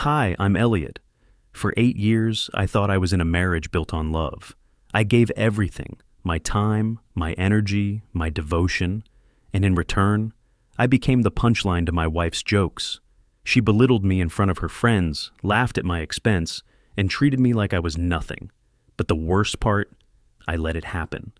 Hi, I'm Elliot. For 8 years, I thought I was in a marriage built on love. I gave everything, my time, my energy, my devotion, and in return, I became the punchline to my wife's jokes. She belittled me in front of her friends, laughed at my expense, and treated me like I was nothing. But the worst part, I let it happen.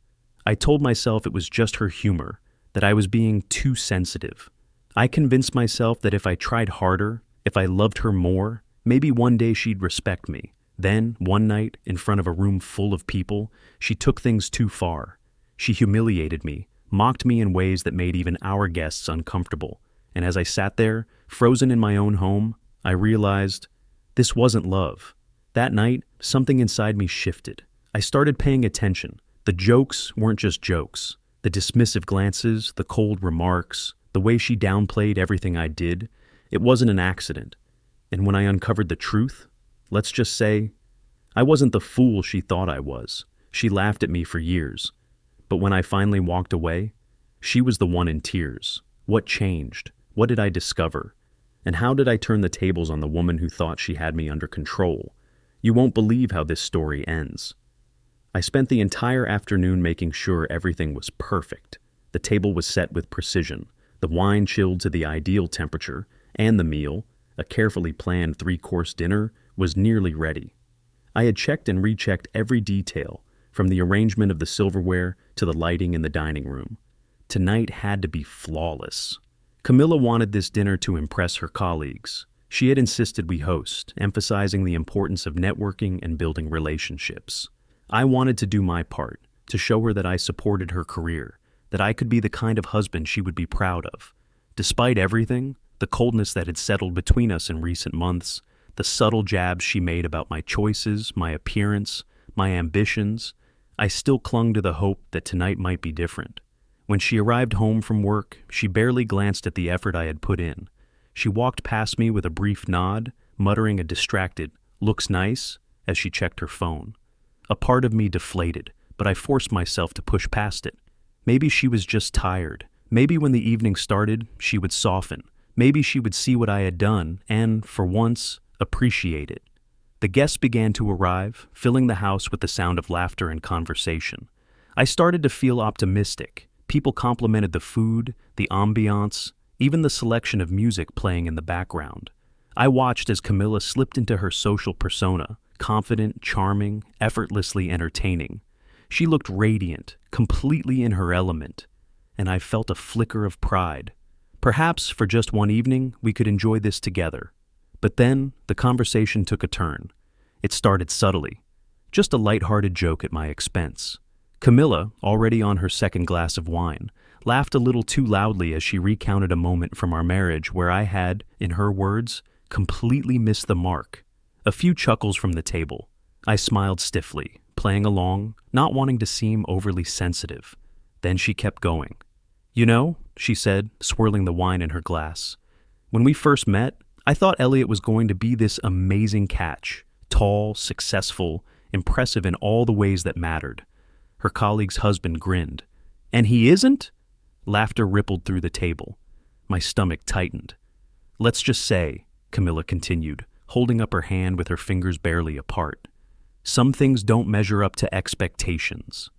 I told myself it was just her humor, that I was being too sensitive. I convinced myself that if I tried harder, if I loved her more, maybe one day she'd respect me. Then, one night, in front of a room full of people, she took things too far. She humiliated me, mocked me in ways that made even our guests uncomfortable. And as I sat there, frozen in my own home, I realized this wasn't love. That night, something inside me shifted. I started paying attention. The jokes weren't just jokes. The dismissive glances, the cold remarks, the way she downplayed everything I did, it wasn't an accident. And when I uncovered the truth, let's just say, I wasn't the fool she thought I was. She laughed at me for years. But when I finally walked away, she was the one in tears. What changed? What did I discover? And how did I turn the tables on the woman who thought she had me under control? You won't believe how this story ends. I spent the entire afternoon making sure everything was perfect. The table was set with precision, the wine chilled to the ideal temperature, and the meal, a carefully planned 3-course dinner, was nearly ready. I had checked and rechecked every detail, from the arrangement of the silverware to the lighting in the dining room. Tonight had to be flawless. Camilla wanted this dinner to impress her colleagues. She had insisted we host, emphasizing the importance of networking and building relationships. I wanted to do my part, to show her that I supported her career, that I could be the kind of husband she would be proud of. Despite everything, the coldness that had settled between us in recent months, the subtle jabs she made about my choices, my appearance, my ambitions, I still clung to the hope that tonight might be different. When she arrived home from work, she barely glanced at the effort I had put in. She walked past me with a brief nod, muttering a distracted, "Looks nice," as she checked her phone. A part of me deflated, but I forced myself to push past it. Maybe she was just tired. Maybe when the evening started, she would soften. Maybe she would see what I had done and, for once, appreciate it. The guests began to arrive, filling the house with the sound of laughter and conversation. I started to feel optimistic. People complimented the food, the ambiance, even the selection of music playing in the background. I watched as Camilla slipped into her social persona, confident, charming, effortlessly entertaining. She looked radiant, completely in her element, and I felt a flicker of pride. Perhaps, for just one evening, we could enjoy this together. But then, the conversation took a turn. It started subtly, just a light-hearted joke at my expense. Camilla, already on her second glass of wine, laughed a little too loudly as she recounted a moment from our marriage where I had, in her words, completely missed the mark. A few chuckles from the table. I smiled stiffly, playing along, not wanting to seem overly sensitive. Then she kept going. "You know," she said, swirling the wine in her glass, "when we first met, I thought Elliot was going to be this amazing catch, tall, successful, impressive in all the ways that mattered." Her colleague's husband grinned. "And he isn't?" Laughter rippled through the table. My stomach tightened. "Let's just say," Camilla continued, holding up her hand with her fingers barely apart, "some things don't measure up to expectations."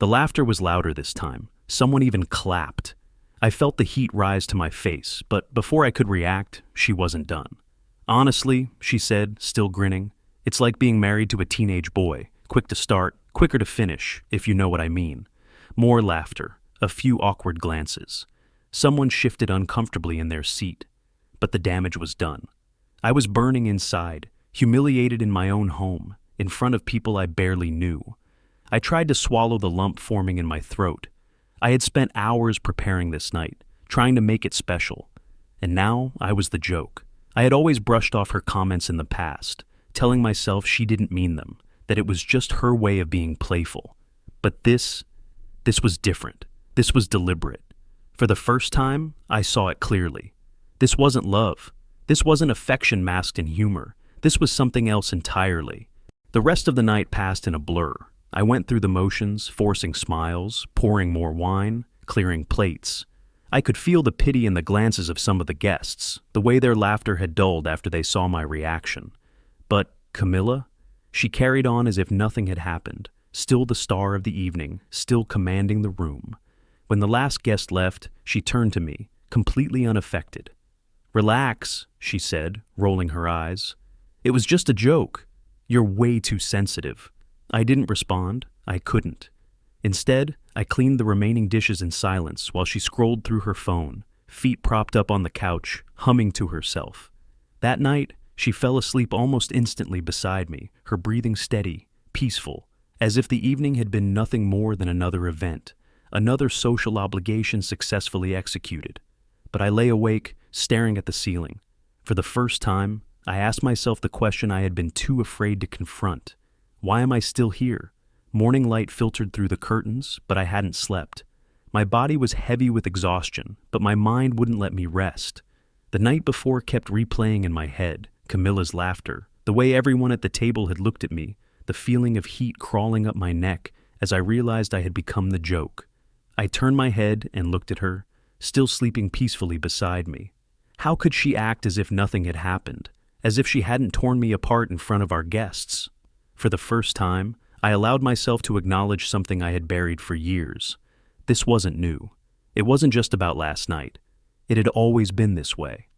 The laughter was louder this time. Someone even clapped. I felt the heat rise to my face, but before I could react, she wasn't done. "Honestly," she said, still grinning, "it's like being married to a teenage boy, quick to start, quicker to finish, if you know what I mean." More laughter, a few awkward glances. Someone shifted uncomfortably in their seat, but the damage was done. I was burning inside, humiliated in my own home, in front of people I barely knew. I tried to swallow the lump forming in my throat. I had spent hours preparing this night, trying to make it special. And now I was the joke. I had always brushed off her comments in the past, telling myself she didn't mean them, that it was just her way of being playful. But this was different. This was deliberate. For the first time, I saw it clearly. This wasn't love. This wasn't affection masked in humor. This was something else entirely. The rest of the night passed in a blur. I went through the motions, forcing smiles, pouring more wine, clearing plates. I could feel the pity in the glances of some of the guests, the way their laughter had dulled after they saw my reaction. But Camilla? She carried on as if nothing had happened, still the star of the evening, still commanding the room. When the last guest left, she turned to me, completely unaffected. "Relax," she said, rolling her eyes. "It was just a joke. You're way too sensitive." I didn't respond. I couldn't. Instead, I cleaned the remaining dishes in silence while she scrolled through her phone, feet propped up on the couch, humming to herself. That night, she fell asleep almost instantly beside me, her breathing steady, peaceful, as if the evening had been nothing more than another event, another social obligation successfully executed. But I lay awake, staring at the ceiling. For the first time, I asked myself the question I had been too afraid to confront. Why am I still here? Morning light filtered through the curtains, but I hadn't slept. My body was heavy with exhaustion, but my mind wouldn't let me rest. The night before kept replaying in my head, Camilla's laughter, the way everyone at the table had looked at me, the feeling of heat crawling up my neck as I realized I had become the joke. I turned my head and looked at her, still sleeping peacefully beside me. How could she act as if nothing had happened, as if she hadn't torn me apart in front of our guests? For the first time, I allowed myself to acknowledge something I had buried for years. This wasn't new. It wasn't just about last night. It had always been this way.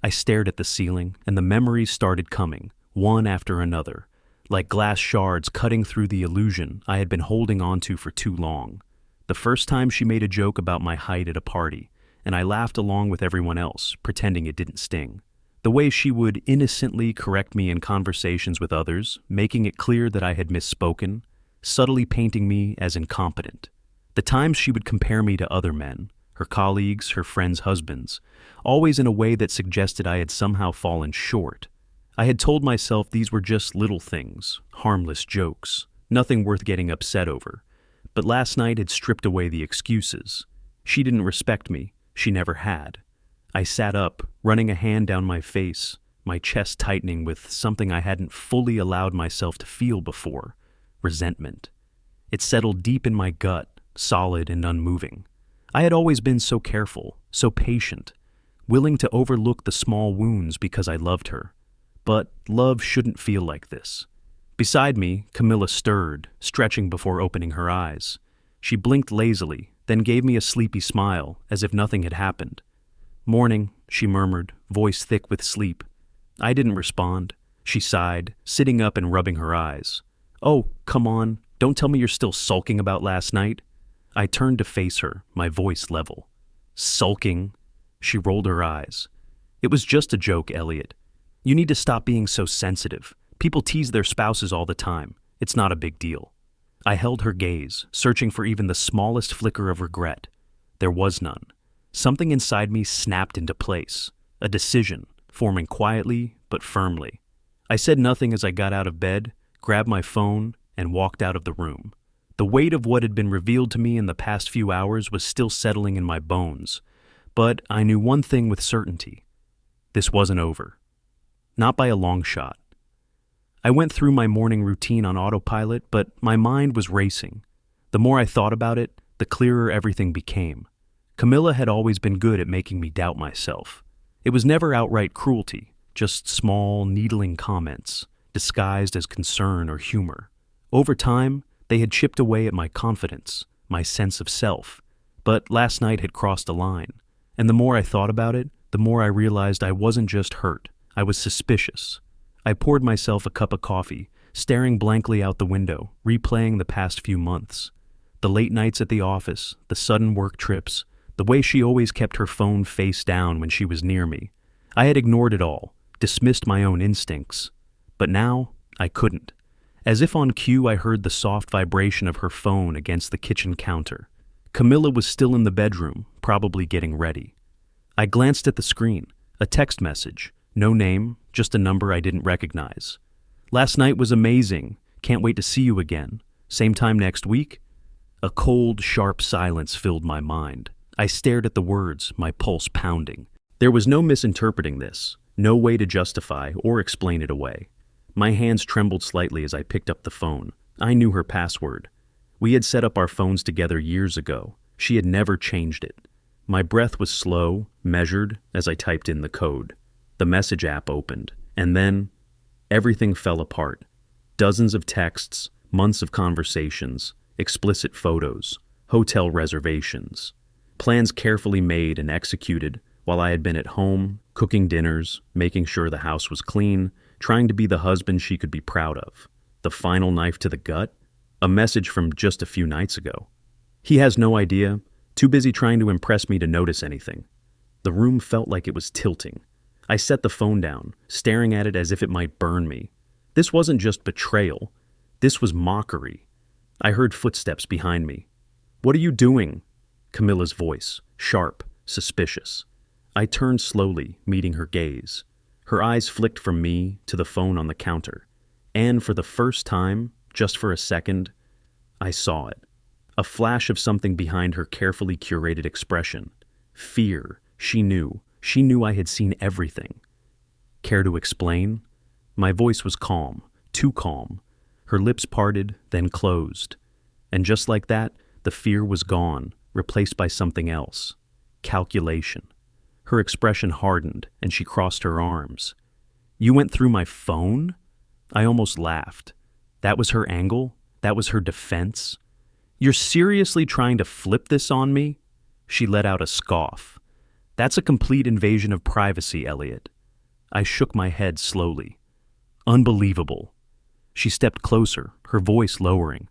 I stared at the ceiling, and the memories started coming, one after another, like glass shards cutting through the illusion I had been holding onto for too long. The first time she made a joke about my height at a party, and I laughed along with everyone else, pretending it didn't sting. The way she would innocently correct me in conversations with others, making it clear that I had misspoken, subtly painting me as incompetent. The times she would compare me to other men, her colleagues, her friends' husbands, always in a way that suggested I had somehow fallen short. I had told myself these were just little things, harmless jokes, nothing worth getting upset over. But last night had stripped away the excuses. She didn't respect me. She never had. I sat up, running a hand down my face, my chest tightening with something I hadn't fully allowed myself to feel before, resentment. It settled deep in my gut, solid and unmoving. I had always been so careful, so patient, willing to overlook the small wounds because I loved her. But love shouldn't feel like this. Beside me, Camilla stirred, stretching before opening her eyes. She blinked lazily, then gave me a sleepy smile, as if nothing had happened. "Morning," she murmured, voice thick with sleep. I didn't respond. She sighed, sitting up and rubbing her eyes. "Oh, come on, don't tell me you're still sulking about last night." I turned to face her, my voice level. "Sulking?" She rolled her eyes. "It was just a joke, Elliot. You need to stop being so sensitive. People tease their spouses all the time. It's not a big deal." I held her gaze, searching for even the smallest flicker of regret. There was none. Something inside me snapped into place, a decision, forming quietly but firmly. I said nothing as I got out of bed, grabbed my phone, and walked out of the room. The weight of what had been revealed to me in the past few hours was still settling in my bones, but I knew one thing with certainty. This wasn't over. Not by a long shot. I went through my morning routine on autopilot, but my mind was racing. The more I thought about it, the clearer everything became. Camilla had always been good at making me doubt myself. It was never outright cruelty, just small, needling comments, disguised as concern or humor. Over time, they had chipped away at my confidence, my sense of self. But last night had crossed a line, and the more I thought about it, the more I realized I wasn't just hurt, I was suspicious. I poured myself a cup of coffee, staring blankly out the window, replaying the past few months. The late nights at the office, the sudden work trips, the way she always kept her phone face down when she was near me. I had ignored it all, dismissed my own instincts. But now, I couldn't. As if on cue, I heard the soft vibration of her phone against the kitchen counter. Camilla was still in the bedroom, probably getting ready. I glanced at the screen, a text message, no name, just a number I didn't recognize. "Last night was amazing. Can't wait to see you again. Same time next week?" A cold, sharp silence filled my mind. I stared at the words, my pulse pounding. There was no misinterpreting this, no way to justify or explain it away. My hands trembled slightly as I picked up the phone. I knew her password. We had set up our phones together years ago. She had never changed it. My breath was slow, measured, as I typed in the code. The message app opened, and then everything fell apart. Dozens of texts, months of conversations, explicit photos, hotel reservations, plans carefully made and executed while I had been at home, cooking dinners, making sure the house was clean, trying to be the husband she could be proud of. The final knife to the gut? A message from just a few nights ago. He has no idea, too busy trying to impress me to notice anything. The room felt like it was tilting. I set the phone down, staring at it as if it might burn me. This wasn't just betrayal. This was mockery. I heard footsteps behind me. "What are you doing?" Camilla's voice, sharp, suspicious. I turned slowly, meeting her gaze. Her eyes flicked from me to the phone on the counter. And for the first time, just for a second, I saw it. A flash of something behind her carefully curated expression. Fear. She knew. She knew I had seen everything. Care to explain? My voice was calm, too calm. Her lips parted, then closed. And just like that, the fear was gone, replaced by something else. Calculation. Her expression hardened, and she crossed her arms. "You went through my phone?" I almost laughed. That was her angle? That was her defense? "You're seriously trying to flip this on me?" She let out a scoff. "That's a complete invasion of privacy, Elliot." I shook my head slowly. "Unbelievable." She stepped closer, her voice lowering.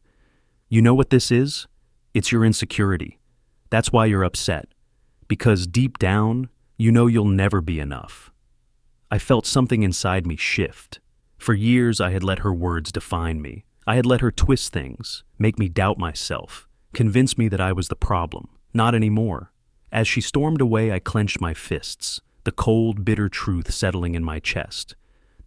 "You know what this is? It's your insecurity. That's why you're upset. Because deep down, you know you'll never be enough." I felt something inside me shift. For years I had let her words define me. I had let her twist things, make me doubt myself, convince me that I was the problem. Not anymore. As she stormed away, I clenched my fists, the cold, bitter truth settling in my chest.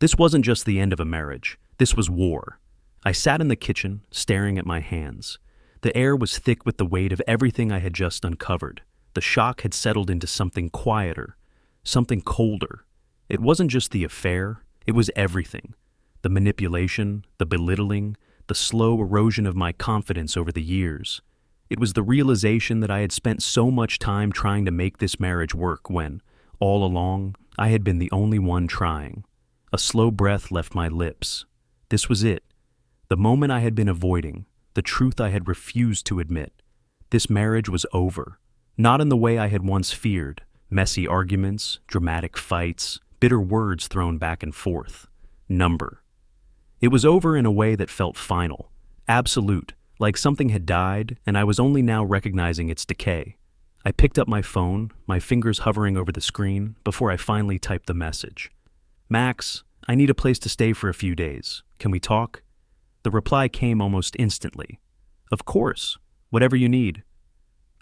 This wasn't just the end of a marriage. This was war. I sat in the kitchen, staring at my hands. The air was thick with the weight of everything I had just uncovered. The shock had settled into something quieter, something colder. It wasn't just the affair, it was everything. The manipulation, the belittling, the slow erosion of my confidence over the years. It was the realization that I had spent so much time trying to make this marriage work when, all along, I had been the only one trying. A slow breath left my lips. This was it. The moment I had been avoiding, the truth I had refused to admit. This marriage was over. Not in the way I had once feared. Messy arguments, dramatic fights, bitter words thrown back and forth. Number. It was over in a way that felt final, absolute, like something had died and I was only now recognizing its decay. I picked up my phone, my fingers hovering over the screen, before I finally typed the message. "Max, I need a place to stay for a few days. Can we talk?" The reply came almost instantly. "Of course, whatever you need."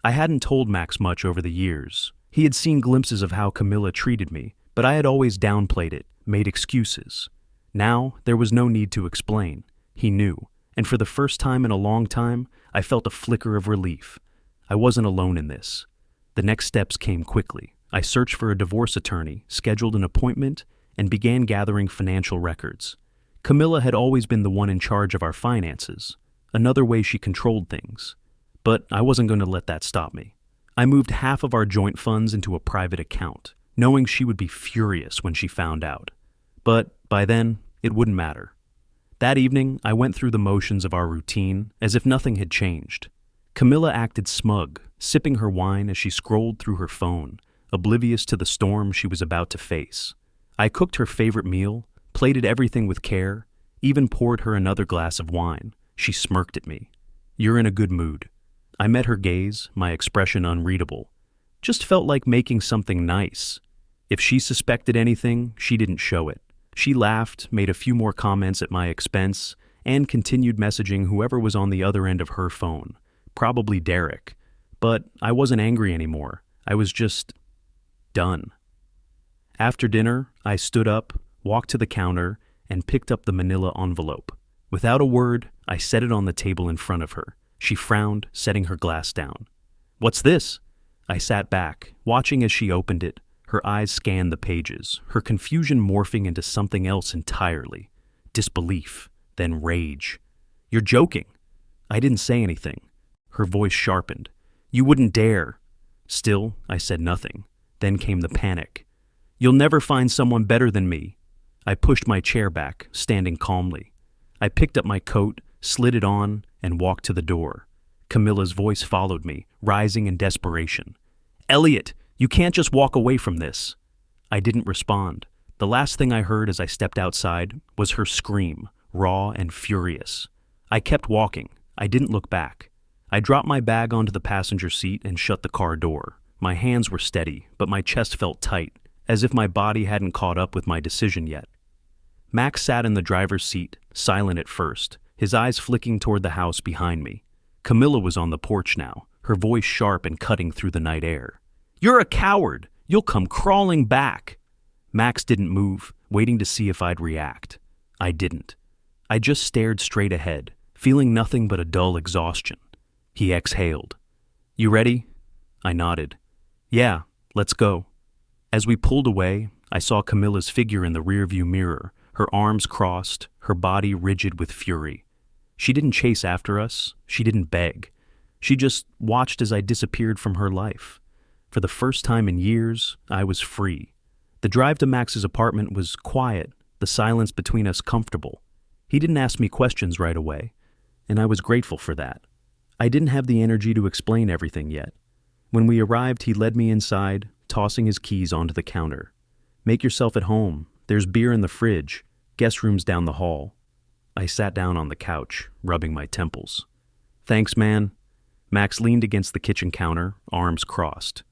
I hadn't told Max much over the years. He had seen glimpses of how Camilla treated me, but I had always downplayed it, made excuses. Now, there was no need to explain. He knew, and for the first time in a long time, I felt a flicker of relief. I wasn't alone in this. The next steps came quickly. I searched for a divorce attorney, scheduled an appointment, and began gathering financial records. Camilla had always been the one in charge of our finances, another way she controlled things. But I wasn't going to let that stop me. I moved half of our joint funds into a private account, knowing she would be furious when she found out. But by then, it wouldn't matter. That evening, I went through the motions of our routine as if nothing had changed. Camilla acted smug, sipping her wine as she scrolled through her phone, oblivious to the storm she was about to face. I cooked her favorite meal, plated everything with care, even poured her another glass of wine. She smirked at me. "You're in a good mood." I met her gaze, my expression unreadable. Just felt like making something nice. If she suspected anything, she didn't show it. She laughed, made a few more comments at my expense, and continued messaging whoever was on the other end of her phone. Probably Derek. But I wasn't angry anymore. I was just done. After dinner, I stood up, walked to the counter, and picked up the manila envelope. Without a word, I set it on the table in front of her. She frowned, setting her glass down. "What's this?" I sat back, watching as she opened it. Her eyes scanned the pages, her confusion morphing into something else entirely. Disbelief, then rage. "You're joking." I didn't say anything. Her voice sharpened. "You wouldn't dare." Still, I said nothing. Then came the panic. "You'll never find someone better than me." I pushed my chair back, standing calmly. I picked up my coat, slid it on, and walked to the door. Camilla's voice followed me, rising in desperation. "Elliot, you can't just walk away from this." I didn't respond. The last thing I heard as I stepped outside was her scream, raw and furious. I kept walking. I didn't look back. I dropped my bag onto the passenger seat and shut the car door. My hands were steady, but my chest felt tight, as if my body hadn't caught up with my decision yet. Max sat in the driver's seat, silent at first, his eyes flicking toward the house behind me. Camilla was on the porch now, her voice sharp and cutting through the night air. "You're a coward! You'll come crawling back!" Max didn't move, waiting to see if I'd react. I didn't. I just stared straight ahead, feeling nothing but a dull exhaustion. He exhaled. "You ready?" I nodded. "Yeah, let's go." As we pulled away, I saw Camilla's figure in the rearview mirror, her arms crossed, her body rigid with fury. She didn't chase after us, she didn't beg. She just watched as I disappeared from her life. For the first time in years, I was free. The drive to Max's apartment was quiet, the silence between us comfortable. He didn't ask me questions right away, and I was grateful for that. I didn't have the energy to explain everything yet. When we arrived, he led me inside, tossing his keys onto the counter. "Make yourself at home. There's beer in the fridge. Guest room's down the hall." I sat down on the couch, rubbing my temples. "Thanks, man." Max leaned against the kitchen counter, arms crossed.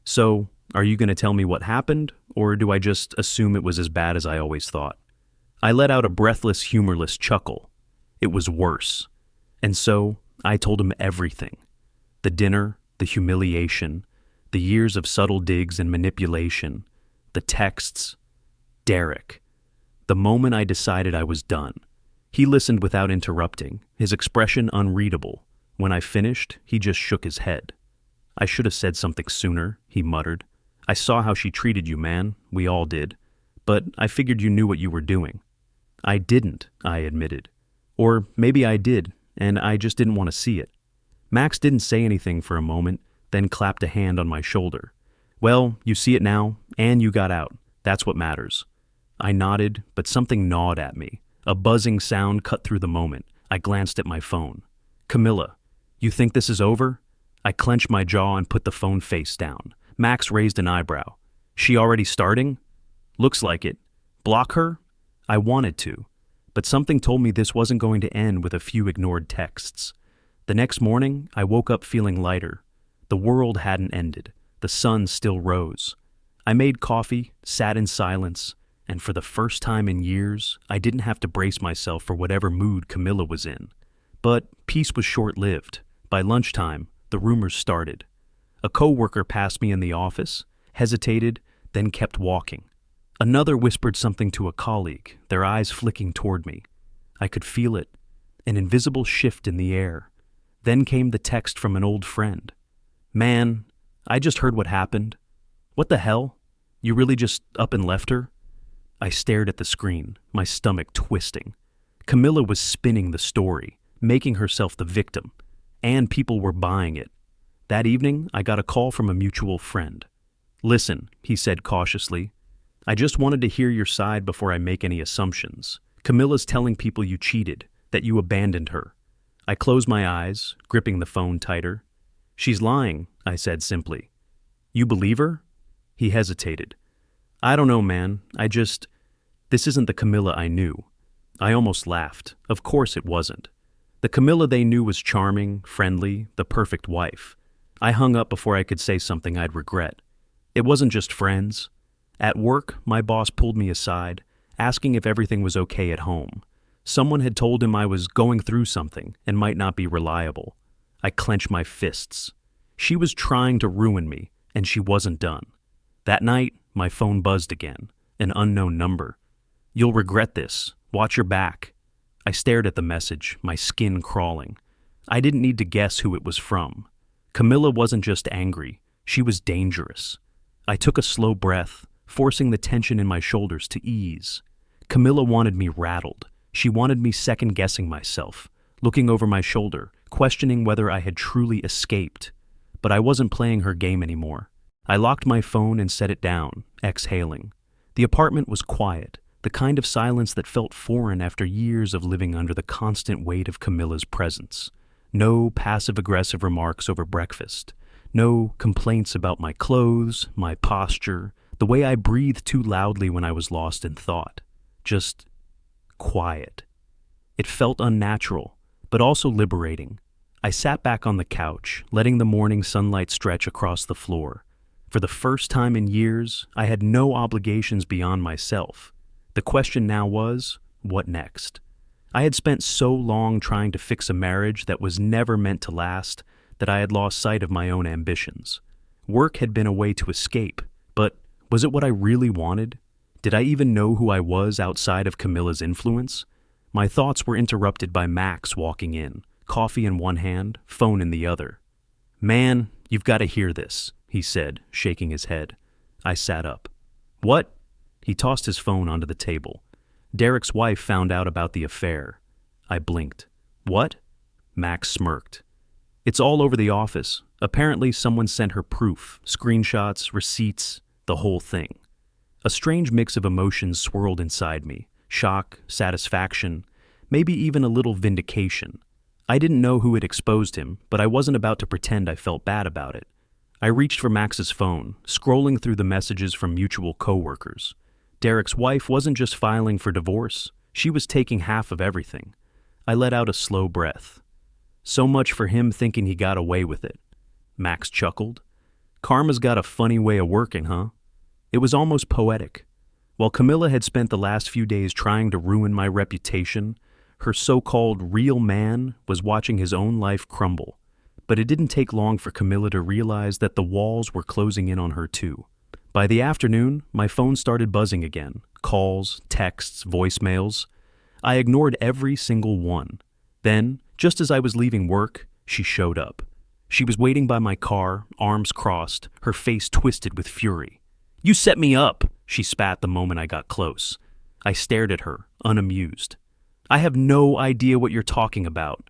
"So, are you going to tell me what happened, or do I just assume it was as bad as I always thought?" I let out a breathless, humorless chuckle. It was worse. And so, I told him everything. The dinner, the humiliation, the years of subtle digs and manipulation, the texts. Derek. The moment I decided I was done. He listened without interrupting, his expression unreadable. When I finished, he just shook his head. "I should have said something sooner," he muttered. "I saw how she treated you, man. We all did. But I figured you knew what you were doing." "I didn't," I admitted. Or maybe I did, and I just didn't want to see it. Max didn't say anything for a moment, then clapped a hand on my shoulder. "Well, you see it now, and you got out. That's what matters." I nodded, but something gnawed at me. A buzzing sound cut through the moment. I glanced at my phone. "Camilla, you think this is over?" I clenched my jaw and put the phone face down. Max raised an eyebrow. "She already starting?" "Looks like it." "Block her?" I wanted to, but something told me this wasn't going to end with a few ignored texts. The next morning, I woke up feeling lighter. The world hadn't ended. The sun still rose. I made coffee, sat in silence, and for the first time in years, I didn't have to brace myself for whatever mood Camilla was in. But peace was short-lived. By lunchtime, the rumors started. A coworker passed me in the office, hesitated, then kept walking. Another whispered something to a colleague, their eyes flicking toward me. I could feel it, an invisible shift in the air. Then came the text from an old friend. "Man, I just heard what happened." "What the hell? You really just up and left her?" I stared at the screen, my stomach twisting. Camilla was spinning the story, making herself the victim, and people were buying it. That evening, I got a call from a mutual friend. "Listen," he said cautiously, "I just wanted to hear your side before I make any assumptions. Camilla's telling people you cheated, that you abandoned her." I closed my eyes, gripping the phone tighter. "She's lying," I said simply. "You believe her?" He hesitated. "I don't know, man. This isn't the Camilla I knew." I almost laughed. Of course it wasn't. The Camilla they knew was charming, friendly, the perfect wife. I hung up before I could say something I'd regret. It wasn't just friends. At work, my boss pulled me aside, asking if everything was okay at home. Someone had told him I was going through something and might not be reliable. I clenched my fists. She was trying to ruin me, and she wasn't done. That night, my phone buzzed again, an unknown number. "You'll regret this. Watch your back." I stared at the message, my skin crawling. I didn't need to guess who it was from. Camilla wasn't just angry, she was dangerous. I took a slow breath, forcing the tension in my shoulders to ease. Camilla wanted me rattled. She wanted me second-guessing myself, looking over my shoulder, questioning whether I had truly escaped. but I wasn't playing her game anymore. I locked my phone and set it down, exhaling. The apartment was quiet, the kind of silence that felt foreign after years of living under the constant weight of Camilla's presence. No passive-aggressive remarks over breakfast. No complaints about my clothes, my posture, the way I breathed too loudly when I was lost in thought. Just quiet. It felt unnatural, but also liberating. I sat back on the couch, letting the morning sunlight stretch across the floor. For the first time in years, I had no obligations beyond myself. The question now was, what next? I had spent so long trying to fix a marriage that was never meant to last that I had lost sight of my own ambitions. Work had been a way to escape, but was it what I really wanted? Did I even know who I was outside of Camilla's influence? My thoughts were interrupted by Max walking in, coffee in one hand, phone in the other. "Man, you've got to hear this," he said, shaking his head. I sat up. "What?" He tossed his phone onto the table. Derek's wife found out about the affair. I blinked. "What?" Max smirked. "It's all over the office. Apparently someone sent her proof, screenshots, receipts, the whole thing." A strange mix of emotions swirled inside me. Shock, satisfaction, maybe even a little vindication. I didn't know who had exposed him, but I wasn't about to pretend I felt bad about it. I reached for Max's phone, scrolling through the messages from mutual coworkers. Derek's wife wasn't just filing for divorce, she was taking half of everything. I let out a slow breath. So much for him thinking he got away with it. Max chuckled. "Karma's got a funny way of working, huh?" It was almost poetic. While Camilla had spent the last few days trying to ruin my reputation, her so-called real man was watching his own life crumble. But it didn't take long for Camilla to realize that the walls were closing in on her too. By the afternoon, my phone started buzzing again. Calls, texts, voicemails. I ignored every single one. Then, just as I was leaving work, she showed up. She was waiting by my car, arms crossed, her face twisted with fury. "You set me up," she spat the moment I got close. I stared at her, unamused. "I have no idea what you're talking about."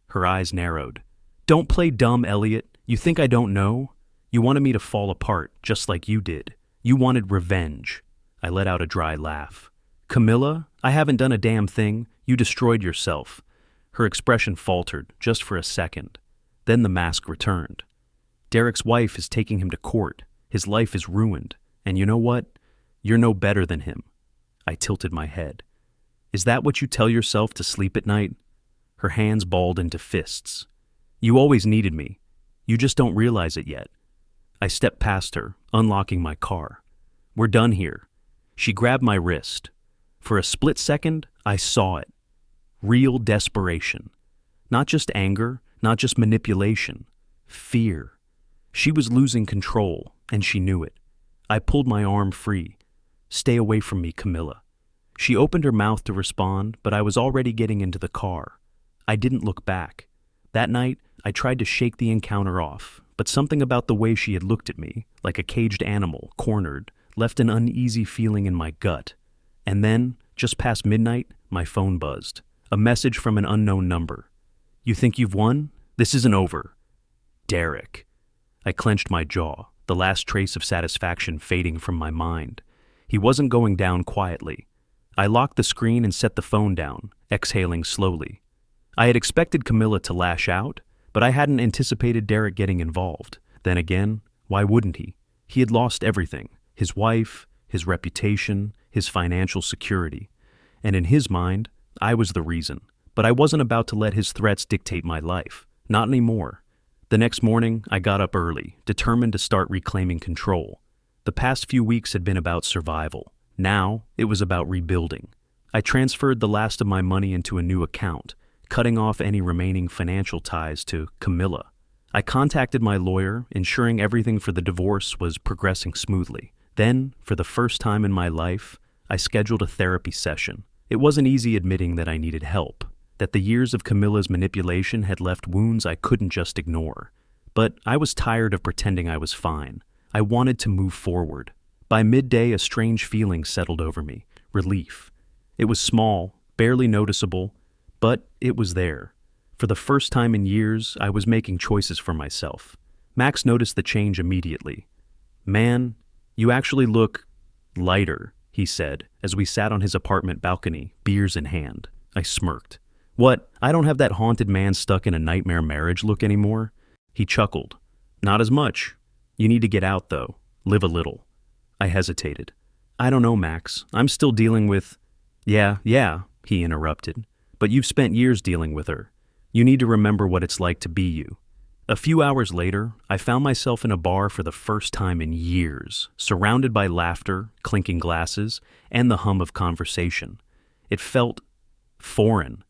Her eyes narrowed. "Don't play dumb, Elliot. You think I don't know? You wanted me to fall apart, just like you did. You wanted revenge." I let out a dry laugh. "Camilla, I haven't done a damn thing. You destroyed yourself." Her expression faltered, just for a second. Then the mask returned. "Derek's wife is taking him to court. His life is ruined. And you know what? You're no better than him." I tilted my head. "Is that what you tell yourself to sleep at night?" Her hands balled into fists. "You always needed me. You just don't realize it yet." I stepped past her, unlocking my car. "We're done here." She grabbed my wrist. For a split second, I saw it. Real desperation. Not just anger, not just manipulation. Fear. She was losing control, and she knew it. I pulled my arm free. "Stay away from me, Camilla." She opened her mouth to respond, but I was already getting into the car. I didn't look back. That night, I tried to shake the encounter off, but something about the way she had looked at me, like a caged animal, cornered, left an uneasy feeling in my gut. And then, just past midnight, my phone buzzed. A message from an unknown number. "You think you've won? This isn't over. Derek." I clenched my jaw, the last trace of satisfaction fading from my mind. He wasn't going down quietly. I locked the screen and set the phone down, exhaling slowly. I had expected Camilla to lash out, but I hadn't anticipated Derek getting involved. Then again, why wouldn't he? He had lost everything. His wife, his reputation, his financial security. And in his mind, I was the reason. But I wasn't about to let his threats dictate my life. Not anymore. The next morning, I got up early, determined to start reclaiming control. The past few weeks had been about survival. Now, it was about rebuilding. I transferred the last of my money into a new account, cutting off any remaining financial ties to Camilla. I contacted my lawyer, ensuring everything for the divorce was progressing smoothly. Then, for the first time in my life, I scheduled a therapy session. It wasn't easy admitting that I needed help, that the years of Camilla's manipulation had left wounds I couldn't just ignore. But I was tired of pretending I was fine. I wanted to move forward. By midday, a strange feeling settled over me, relief. It was small, barely noticeable, but it was there. For the first time in years, I was making choices for myself. Max noticed the change immediately. "Man, you actually look lighter," he said, as we sat on his apartment balcony, beers in hand. I smirked. "What, I don't have that haunted man stuck in a nightmare marriage look anymore?" He chuckled. "Not as much. You need to get out, though. Live a little." I hesitated. "I don't know, Max. I'm still dealing with—" Yeah, he interrupted. "But you've spent years dealing with her. You need to remember what it's like to be you." A few hours later, I found myself in a bar for the first time in years, surrounded by laughter, clinking glasses, and the hum of conversation. It felt foreign,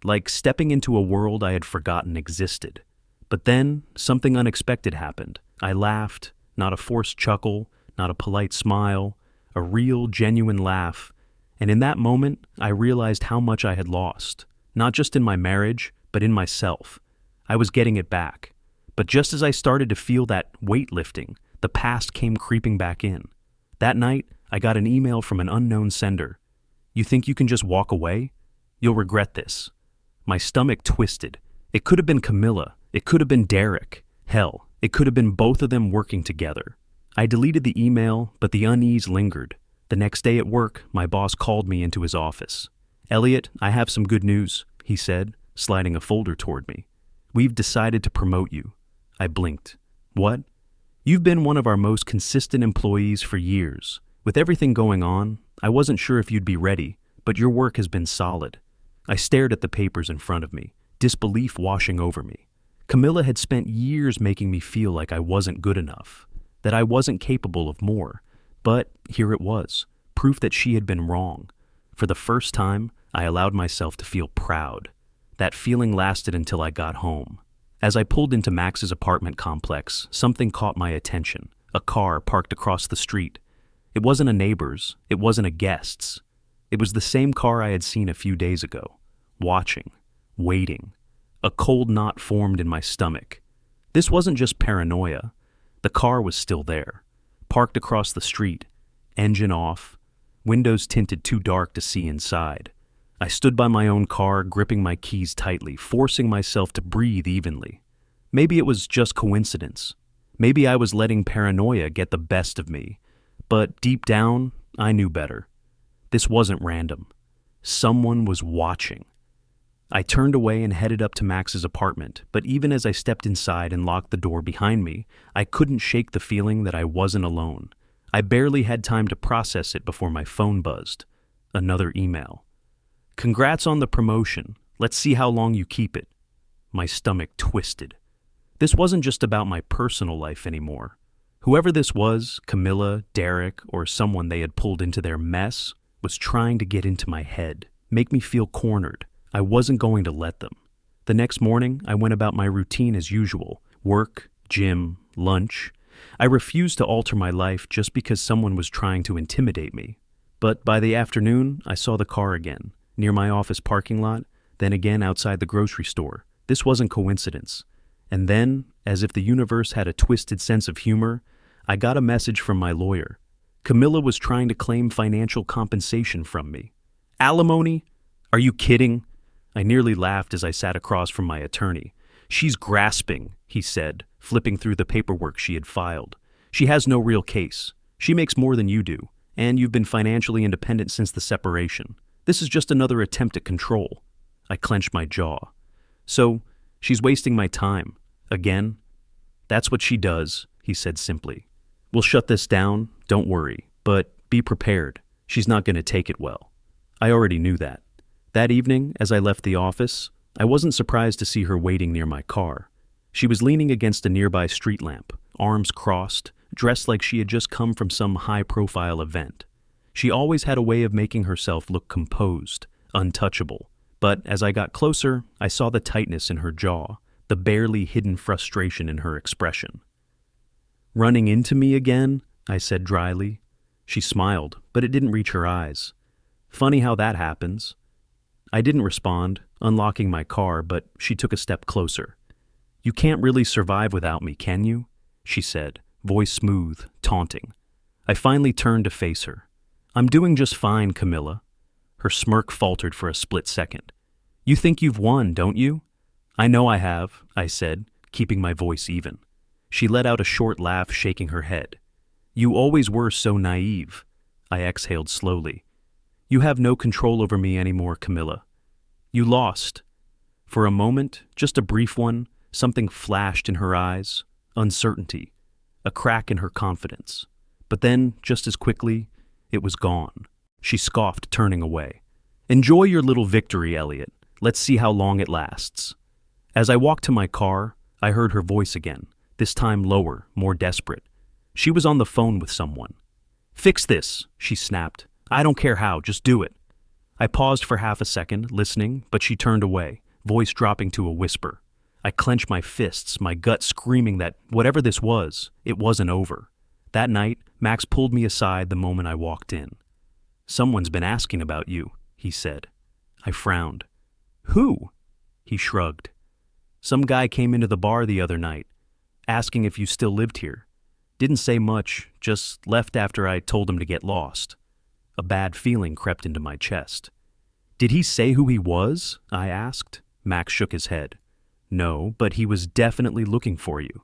like stepping into a world I had forgotten existed. But then, something unexpected happened. I laughed, not a forced chuckle, not a polite smile, a real, genuine laugh. And in that moment, I realized how much I had lost, not just in my marriage, but in myself. I was getting it back. But just as I started to feel that weight lifting, the past came creeping back in. That night, I got an email from an unknown sender. "You think you can just walk away? You'll regret this." My stomach twisted. It could have been Camilla. It could have been Derek. Hell, it could have been both of them working together. I deleted the email, but the unease lingered. The next day at work, my boss called me into his office. "Elliot, I have some good news," he said, sliding a folder toward me. "We've decided to promote you." I blinked. "What?" "You've been one of our most consistent employees for years. With everything going on, I wasn't sure if you'd be ready, but your work has been solid." I stared at the papers in front of me, disbelief washing over me. Camilla had spent years making me feel like I wasn't good enough, that I wasn't capable of more. But here it was, proof that she had been wrong. For the first time, I allowed myself to feel proud. That feeling lasted until I got home. As I pulled into Max's apartment complex, something caught my attention. A car parked across the street. It wasn't a neighbor's. It wasn't a guest's. It was the same car I had seen a few days ago. Watching. Waiting. A cold knot formed in my stomach. This wasn't just paranoia. The car was still there. Parked across the street. Engine off. Windows tinted too dark to see inside. I stood by my own car, gripping my keys tightly, forcing myself to breathe evenly. Maybe it was just coincidence. Maybe I was letting paranoia get the best of me. But deep down, I knew better. This wasn't random. Someone was watching. I turned away and headed up to Max's apartment, but even as I stepped inside and locked the door behind me, I couldn't shake the feeling that I wasn't alone. I barely had time to process it before my phone buzzed. Another email. "Congrats on the promotion. Let's see how long you keep it." My stomach twisted. This wasn't just about my personal life anymore. Whoever this was, Camilla, Derek, or someone they had pulled into their mess, was trying to get into my head, make me feel cornered. I wasn't going to let them. The next morning, I went about my routine as usual. Work, gym, lunch. I refused to alter my life just because someone was trying to intimidate me. But by the afternoon, I saw the car again. Near my office parking lot, then again outside the grocery store. This wasn't coincidence. And then, as if the universe had a twisted sense of humor, I got a message from my lawyer. Camilla was trying to claim financial compensation from me. "Alimony? Are you kidding?" I nearly laughed as I sat across from my attorney. "She's grasping," he said, flipping through the paperwork she had filed. "She has no real case. She makes more than you do, and you've been financially independent since the separation. This is just another attempt at control." I clenched my jaw. "So, she's wasting my time. Again?" "That's what she does," he said simply. "We'll shut this down, don't worry, but be prepared. She's not going to take it well." I already knew that. That evening, as I left the office, I wasn't surprised to see her waiting near my car. She was leaning against a nearby street lamp, arms crossed, dressed like she had just come from some high-profile event. She always had a way of making herself look composed, untouchable. But as I got closer, I saw the tightness in her jaw, the barely hidden frustration in her expression. "Running into me again?" I said dryly. She smiled, but it didn't reach her eyes. "Funny how that happens." I didn't respond, unlocking my car, but she took a step closer. "You can't really survive without me, can you?" she said, voice smooth, taunting. I finally turned to face her. "I'm doing just fine, Camilla." Her smirk faltered for a split second. "You think you've won, don't you?" "I know I have," I said, keeping my voice even. She let out a short laugh, shaking her head. You always were so naive. I exhaled slowly. You have no control over me anymore, Camilla. You lost. For a moment, just a brief one, something flashed in her eyes, uncertainty, a crack in her confidence. But then, just as quickly, it was gone. She scoffed, turning away. Enjoy your little victory, Elliot. Let's see how long it lasts. As I walked to my car, I heard her voice again, this time lower, more desperate. She was on the phone with someone. Fix this, she snapped. I don't care how, just do it. I paused for half a second, listening, but she turned away, voice dropping to a whisper. I clenched my fists, my gut screaming that whatever this was, it wasn't over. That night, Max pulled me aside the moment I walked in. Someone's been asking about you, he said. I frowned. Who? He shrugged. Some guy came into the bar the other night, asking if you still lived here. Didn't say much, just left after I told him to get lost. A bad feeling crept into my chest. Did he say who he was? I asked. Max shook his head. No, but he was definitely looking for you.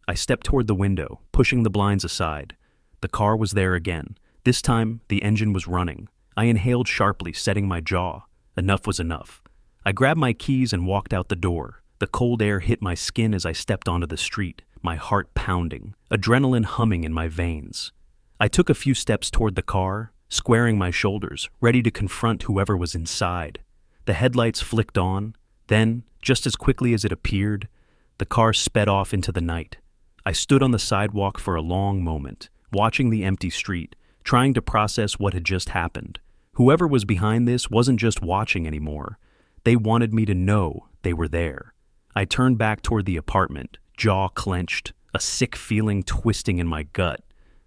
I stepped toward the window, pushing the blinds aside. The car was there again. This time, the engine was running. I inhaled sharply, setting my jaw. Enough was enough. I grabbed my keys and walked out the door. The cold air hit my skin as I stepped onto the street, my heart pounding, adrenaline humming in my veins. I took a few steps toward the car, squaring my shoulders, ready to confront whoever was inside. The headlights flicked on. Then, just as quickly as it appeared, the car sped off into the night. I stood on the sidewalk for a long moment, watching the empty street, trying to process what had just happened. Whoever was behind this wasn't just watching anymore. They wanted me to know they were there. I turned back toward the apartment, jaw clenched, a sick feeling twisting in my gut.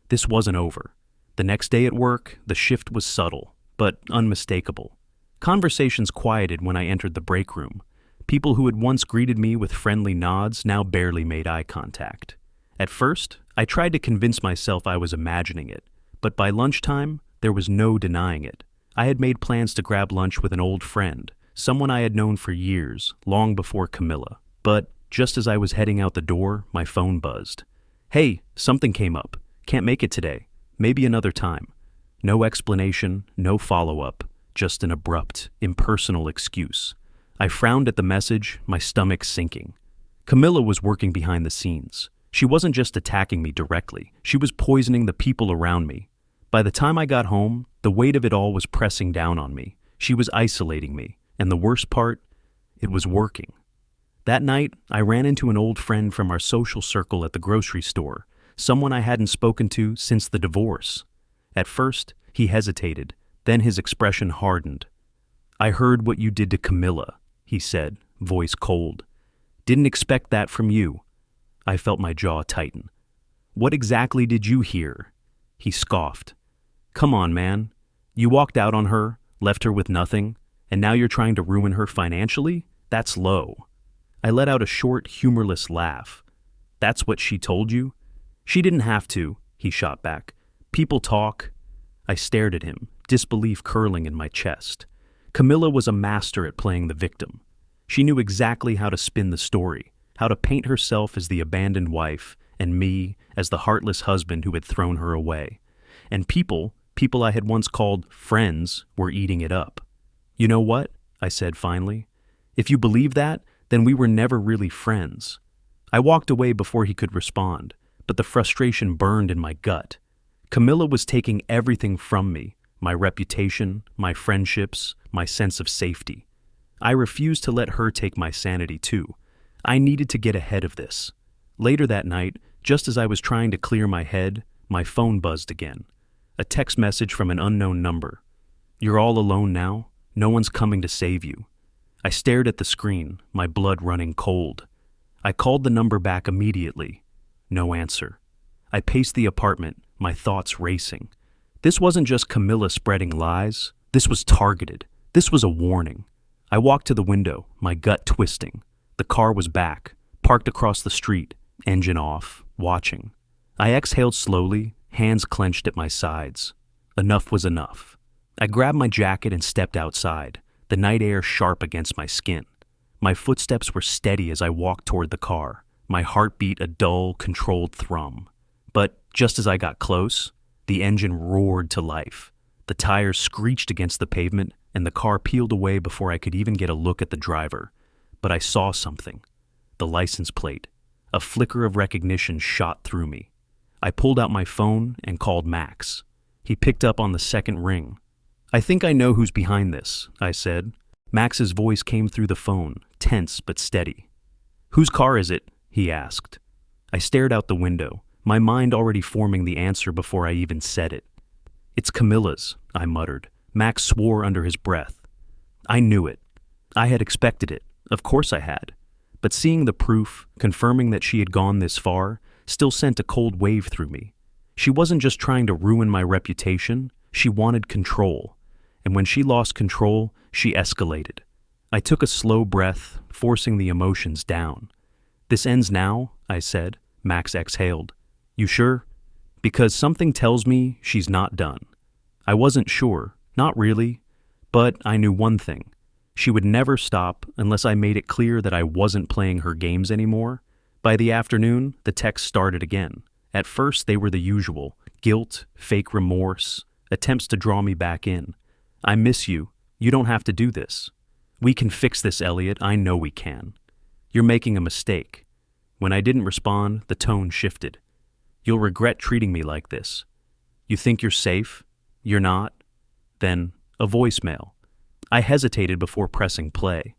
This wasn't over. The next day at work, the shift was subtle, but unmistakable. Conversations quieted when I entered the break room. People who had once greeted me with friendly nods now barely made eye contact. At first, I tried to convince myself I was imagining it, but by lunchtime, there was no denying it. I had made plans to grab lunch with an old friend, someone I had known for years, long before Camilla. But just as I was heading out the door, my phone buzzed. Hey, something came up. Can't make it today. Maybe another time. No explanation, no follow-up, just an abrupt, impersonal excuse. I frowned at the message, my stomach sinking. Camilla was working behind the scenes. She wasn't just attacking me directly, she was poisoning the people around me. By the time I got home, the weight of it all was pressing down on me. She was isolating me, and the worst part, it was working. That night, I ran into an old friend from our social circle at the grocery store, someone I hadn't spoken to since the divorce. At first, he hesitated, then his expression hardened. I heard what you did to Camilla, he said, voice cold. Didn't expect that from you. I felt my jaw tighten. What exactly did you hear? He scoffed. Come on, man. You walked out on her, left her with nothing, and now you're trying to ruin her financially? That's low. I let out a short, humorless laugh. That's what she told you? She didn't have to, he shot back. People talk. I stared at him, disbelief curling in my chest. Camilla was a master at playing the victim. She knew exactly how to spin the story, how to paint herself as the abandoned wife, and me as the heartless husband who had thrown her away. And people I had once called friends, were eating it up. You know what? I said finally. If you believe that, then we were never really friends. I walked away before he could respond, but the frustration burned in my gut. Camilla was taking everything from me, my reputation, my friendships, my sense of safety. I refused to let her take my sanity too. I needed to get ahead of this. Later that night, just as I was trying to clear my head, my phone buzzed again. A text message from an unknown number. You're all alone now. No one's coming to save you. I stared at the screen, my blood running cold. I called the number back immediately. No answer. I paced the apartment, my thoughts racing. This wasn't just Camilla spreading lies. This was targeted. This was a warning. I walked to the window, my gut twisting. The car was back, parked across the street, engine off, watching. I exhaled slowly, hands clenched at my sides. Enough was enough. I grabbed my jacket and stepped outside, the night air sharp against my skin. My footsteps were steady as I walked toward the car, My heart beat a dull, controlled thrum. But just as I got close, the engine roared to life. The tires screeched against the pavement, and the car peeled away before I could even get a look at the driver. But I saw something. The license plate. A flicker of recognition shot through me. I pulled out my phone and called Max. He picked up on the second ring. "I think I know who's behind this," I said. Max's voice came through the phone, tense but steady. "Whose car is it?" he asked. I stared out the window, my mind already forming the answer before I even said it. "It's Camilla's," I muttered. Max swore under his breath. I knew it. I had expected it. Of course I had. But seeing the proof, confirming that she had gone this far, still sent a cold wave through me. She wasn't just trying to ruin my reputation, she wanted control. And when she lost control, she escalated. I took a slow breath, forcing the emotions down. "This ends now," I said. Max exhaled. "You sure?" "Because something tells me she's not done." I wasn't sure, not really, but I knew one thing. She would never stop unless I made it clear that I wasn't playing her games anymore. By the afternoon, the texts started again. At first, they were the usual: guilt, fake remorse, attempts to draw me back in. "I miss you. You don't have to do this." "We can fix this, Elliot. I know we can." "You're making a mistake." When I didn't respond, the tone shifted. "You'll regret treating me like this." "You think you're safe? You're not?" Then, a voicemail. I hesitated before pressing play.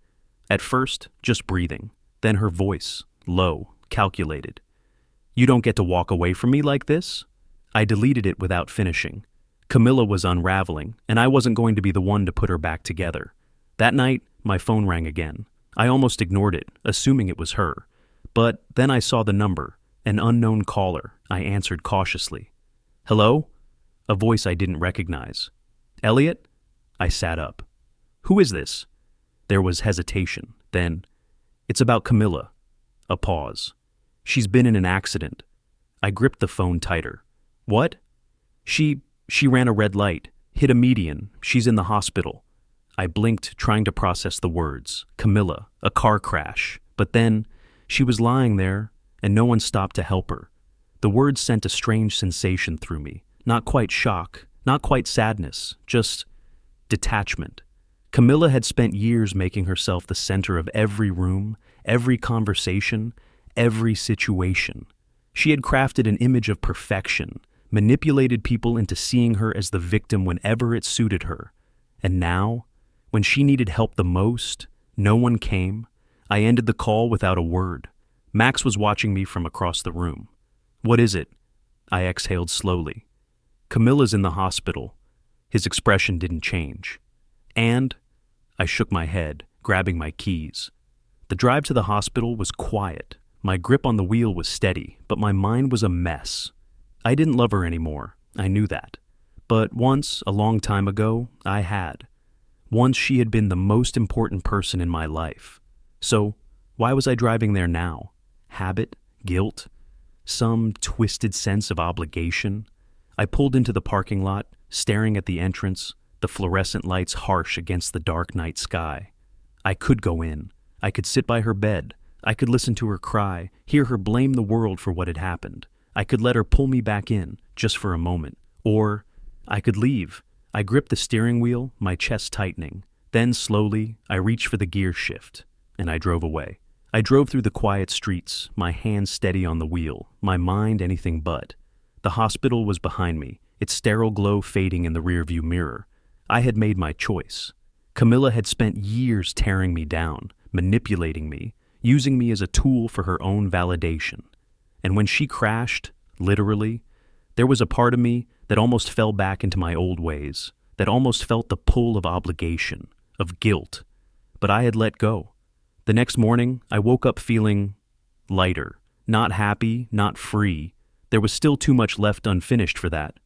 At first, just breathing. Then her voice, low, calculated. "You don't get to walk away from me like this?" I deleted it without finishing. Camilla was unraveling, and I wasn't going to be the one to put her back together. That night, my phone rang again. I almost ignored it, assuming it was her. But then I saw the number, an unknown caller. I answered cautiously. "Hello?" A voice I didn't recognize. "Elliot?" I sat up. "Who is this?" There was hesitation. Then, "It's about Camilla." A pause. "She's been in an accident." I gripped the phone tighter. "What?" She ran a red light, hit a median. She's in the hospital." I blinked, trying to process the words. Camilla, a car crash. But then, she was lying there, and no one stopped to help her. The words sent a strange sensation through me. Not quite shock, not quite sadness, just detachment. Camilla had spent years making herself the center of every room, every conversation, every situation. She had crafted an image of perfection, manipulated people into seeing her as the victim whenever it suited her. And now, when she needed help the most, no one came. I ended the call without a word. Max was watching me from across the room. "What is it?" I exhaled slowly. "Camilla's in the hospital." His expression didn't change. "And?" I shook my head, grabbing my keys. The drive to the hospital was quiet. My grip on the wheel was steady, but my mind was a mess. I didn't love her anymore. I knew that. But once, a long time ago, I had. Once she had been the most important person in my life. So, why was I driving there now? Habit? Guilt? Some twisted sense of obligation? I pulled into the parking lot, staring at the entrance, the fluorescent lights harsh against the dark night sky. I could go in. I could sit by her bed. I could listen to her cry, hear her blame the world for what had happened. I could let her pull me back in, just for a moment. Or I could leave. I gripped the steering wheel, my chest tightening. Then, slowly, I reached for the gear shift, and I drove away. I drove through the quiet streets, my hands steady on the wheel, my mind anything but. The hospital was behind me, its sterile glow fading in the rearview mirror. I had made my choice. Camilla had spent years tearing me down, manipulating me, using me as a tool for her own validation. And when she crashed, literally, there was a part of me that almost fell back into my old ways, that almost felt the pull of obligation, of guilt. But I had let go. The next morning, I woke up feeling lighter, not happy, not free. There was still too much left unfinished for that,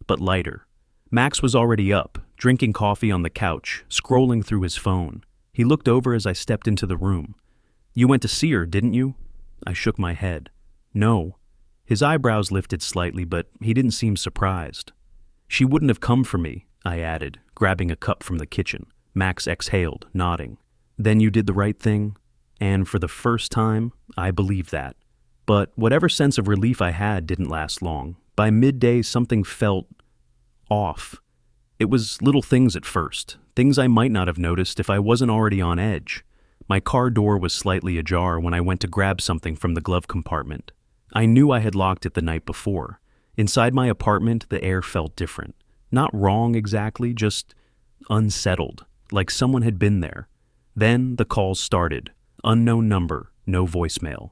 but lighter. Max was already up, drinking coffee on the couch, scrolling through his phone. He looked over as I stepped into the room. "You went to see her, didn't you?" I shook my head. "No." His eyebrows lifted slightly, but he didn't seem surprised. "She wouldn't have come for me," I added, grabbing a cup from the kitchen. Max exhaled, nodding. "Then you did the right thing?" And for the first time, I believed that. But whatever sense of relief I had didn't last long. By midday, something felt off. It was little things at first, things I might not have noticed if I wasn't already on edge. My car door was slightly ajar when I went to grab something from the glove compartment. I knew I had locked it the night before. Inside my apartment, the air felt different. Not wrong exactly, just unsettled, like someone had been there. Then the calls started. Unknown number, no voicemail.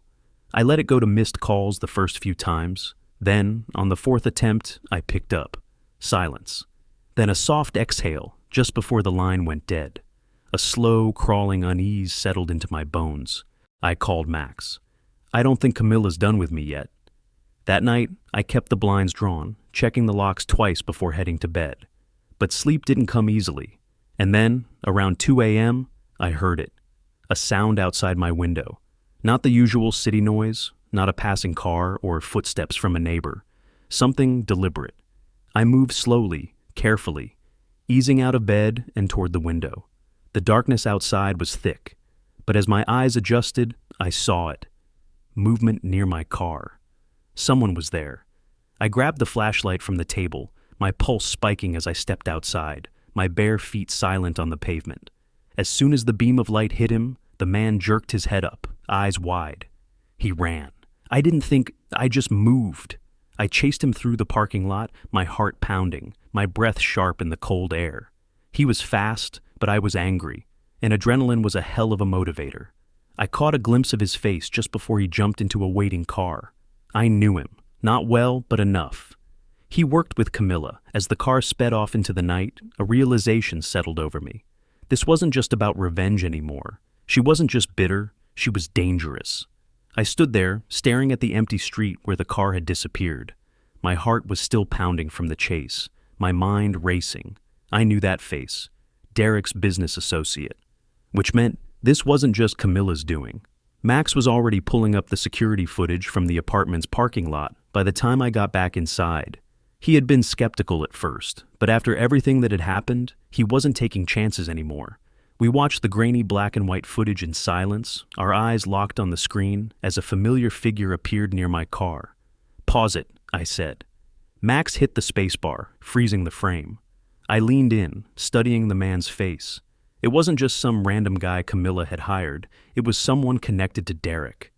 I let it go to missed calls the first few times. Then, on the fourth attempt, I picked up. Silence. Then a soft exhale just before the line went dead. A slow, crawling unease settled into my bones. I called Max. I don't think Camilla's done with me yet. That night, I kept the blinds drawn, checking the locks twice before heading to bed. But sleep didn't come easily. And then, around 2 a.m., I heard it. A sound outside my window. Not the usual city noise, not a passing car or footsteps from a neighbor. Something deliberate. I moved slowly, carefully, easing out of bed and toward the window. The darkness outside was thick, but as my eyes adjusted, I saw it. Movement near my car. Someone was there. I grabbed the flashlight from the table, my pulse spiking as I stepped outside, my bare feet silent on the pavement. As soon as the beam of light hit him, the man jerked his head up, eyes wide. He ran. I didn't think, I just moved. I chased him through the parking lot, my heart pounding, my breath sharp in the cold air. He was fast, but I was angry, and adrenaline was a hell of a motivator. I caught a glimpse of his face just before he jumped into a waiting car. I knew him, not well, but enough. He worked with Camilla. As the car sped off into the night, a realization settled over me. This wasn't just about revenge anymore. She wasn't just bitter, she was dangerous. I stood there, staring at the empty street where the car had disappeared. My heart was still pounding from the chase, my mind racing. I knew that face, Derek's business associate, which meant this wasn't just Camilla's doing. Max was already pulling up the security footage from the apartment's parking lot by the time I got back inside. He had been skeptical at first, but after everything that had happened, he wasn't taking chances anymore. We watched the grainy black and white footage in silence, our eyes locked on the screen as a familiar figure appeared near my car. "Pause it," I said. Max hit the spacebar, freezing the frame. I leaned in, studying the man's face. It wasn't just some random guy Camilla had hired, it was someone connected to Derek.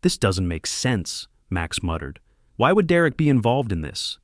"This doesn't make sense," Max muttered. "Why would Derek be involved in this?"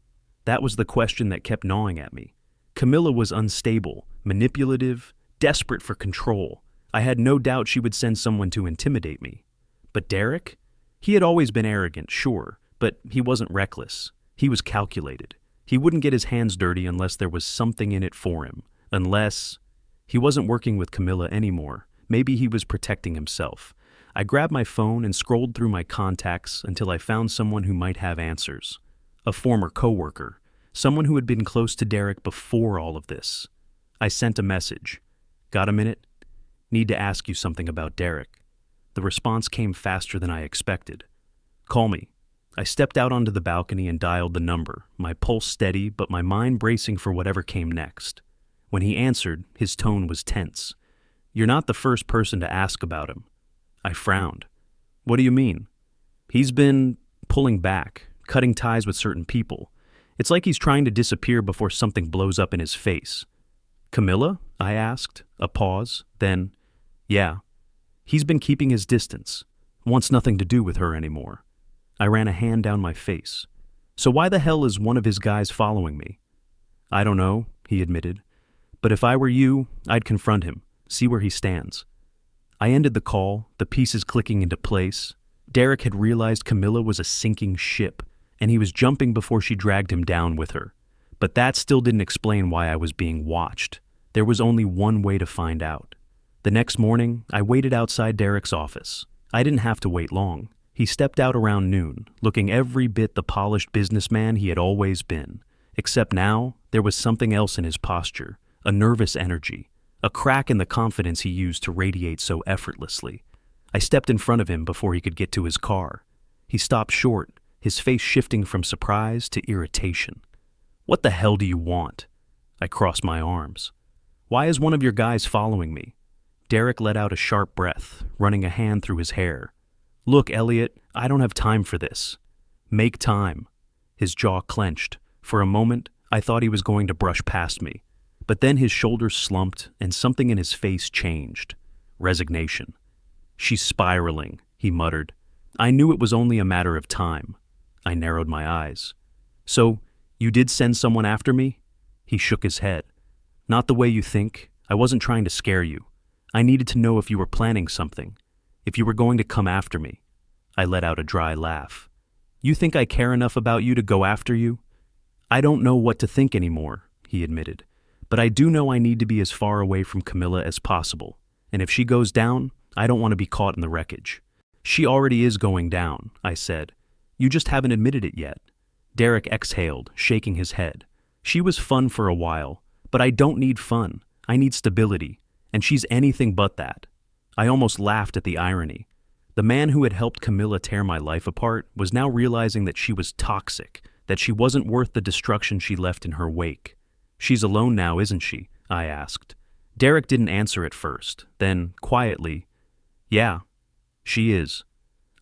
That was the question that kept gnawing at me. Camilla was unstable, manipulative, desperate for control. I had no doubt she would send someone to intimidate me. But Derek? He had always been arrogant, sure, but he wasn't reckless. He was calculated. He wouldn't get his hands dirty unless there was something in it for him. Unless... He wasn't working with Camilla anymore. Maybe he was protecting himself. I grabbed my phone and scrolled through my contacts until I found someone who might have answers. A former coworker. Someone who had been close to Derek before all of this. I sent a message. "Got a minute? Need to ask you something about Derek." The response came faster than I expected. "Call me." I stepped out onto the balcony and dialed the number, my pulse steady but my mind bracing for whatever came next. When he answered, his tone was tense. "You're not the first person to ask about him." I frowned. "What do you mean?" "He's been pulling back, cutting ties with certain people. It's like he's trying to disappear before something blows up in his face." "Camilla?" I asked. A pause. Then, "Yeah. He's been keeping his distance. Wants nothing to do with her anymore." I ran a hand down my face. "So why the hell is one of his guys following me?" "I don't know," he admitted. "But if I were you, I'd confront him, see where he stands." I ended the call, the pieces clicking into place. Derek had realized Camilla was a sinking ship, and he was jumping before she dragged him down with her. But that still didn't explain why I was being watched. There was only one way to find out. The next morning, I waited outside Derek's office. I didn't have to wait long. He stepped out around noon, looking every bit the polished businessman he had always been. Except now, there was something else in his posture, a nervous energy, a crack in the confidence he used to radiate so effortlessly. I stepped in front of him before he could get to his car. He stopped short, his face shifting from surprise to irritation. "What the hell do you want?" I crossed my arms. "Why is one of your guys following me?" Derek let out a sharp breath, running a hand through his hair. Look, Elliot, I don't have time for this. Make time. His jaw clenched. For a moment, I thought he was going to brush past me. But then his shoulders slumped and something in his face changed. Resignation. She's spiraling, he muttered. I knew it was only a matter of time. I narrowed my eyes. So, you did send someone after me? He shook his head. Not the way you think. I wasn't trying to scare you. I needed to know if you were planning something, if you were going to come after me. I let out a dry laugh. You think I care enough about you to go after you? I don't know what to think anymore, he admitted. But I do know I need to be as far away from Camilla as possible. And if she goes down, I don't want to be caught in the wreckage. She already is going down, I said. You just haven't admitted it yet. Derek exhaled, shaking his head. She was fun for a while, but I don't need fun. I need stability, and she's anything but that. I almost laughed at the irony. The man who had helped Camilla tear my life apart was now realizing that she was toxic, that she wasn't worth the destruction she left in her wake. She's alone now, isn't she? I asked. Derek didn't answer at first, then, quietly, yeah, she is.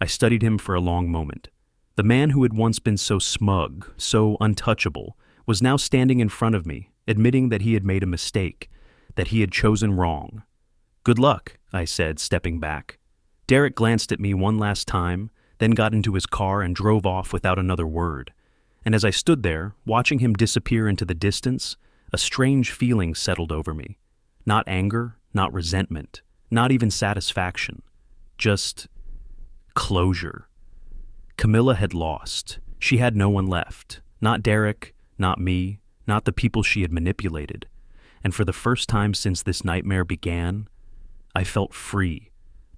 I studied him for a long moment. The man who had once been so smug, so untouchable, was now standing in front of me, admitting that he had made a mistake, that he had chosen wrong. Good luck, I said, stepping back. Derek glanced at me one last time, then got into his car and drove off without another word. And as I stood there, watching him disappear into the distance, a strange feeling settled over me. Not anger, not resentment, not even satisfaction. Just closure. Camilla had lost. She had no one left. Not Derek, not me, not the people she had manipulated. And for the first time since this nightmare began, I felt free.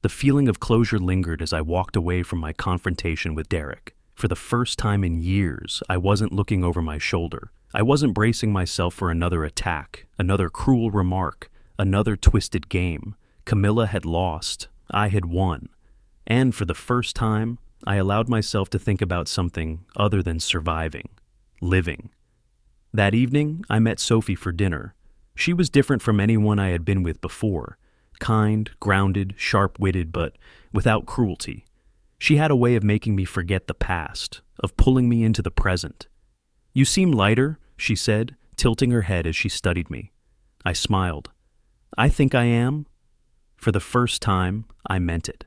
The feeling of closure lingered as I walked away from my confrontation with Derek. For the first time in years, I wasn't looking over my shoulder. I wasn't bracing myself for another attack, another cruel remark, another twisted game. Camilla had lost. I had won. And for the first time, I allowed myself to think about something other than surviving, living. That evening, I met Sophie for dinner. She was different from anyone I had been with before. Kind, grounded, sharp-witted, but without cruelty. She had a way of making me forget the past, of pulling me into the present. You seem lighter, she said, tilting her head as she studied me. I smiled. I think I am. For the first time, I meant it.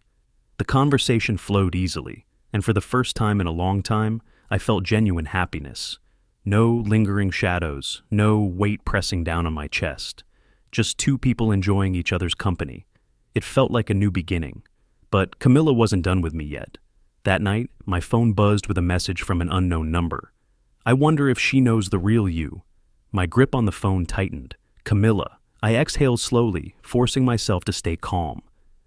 The conversation flowed easily, and for the first time in a long time, I felt genuine happiness. No lingering shadows, no weight pressing down on my chest. Just two people enjoying each other's company. It felt like a new beginning. But Camilla wasn't done with me yet. That night, my phone buzzed with a message from an unknown number. I wonder if she knows the real you. My grip on the phone tightened. Camilla. I exhaled slowly, forcing myself to stay calm.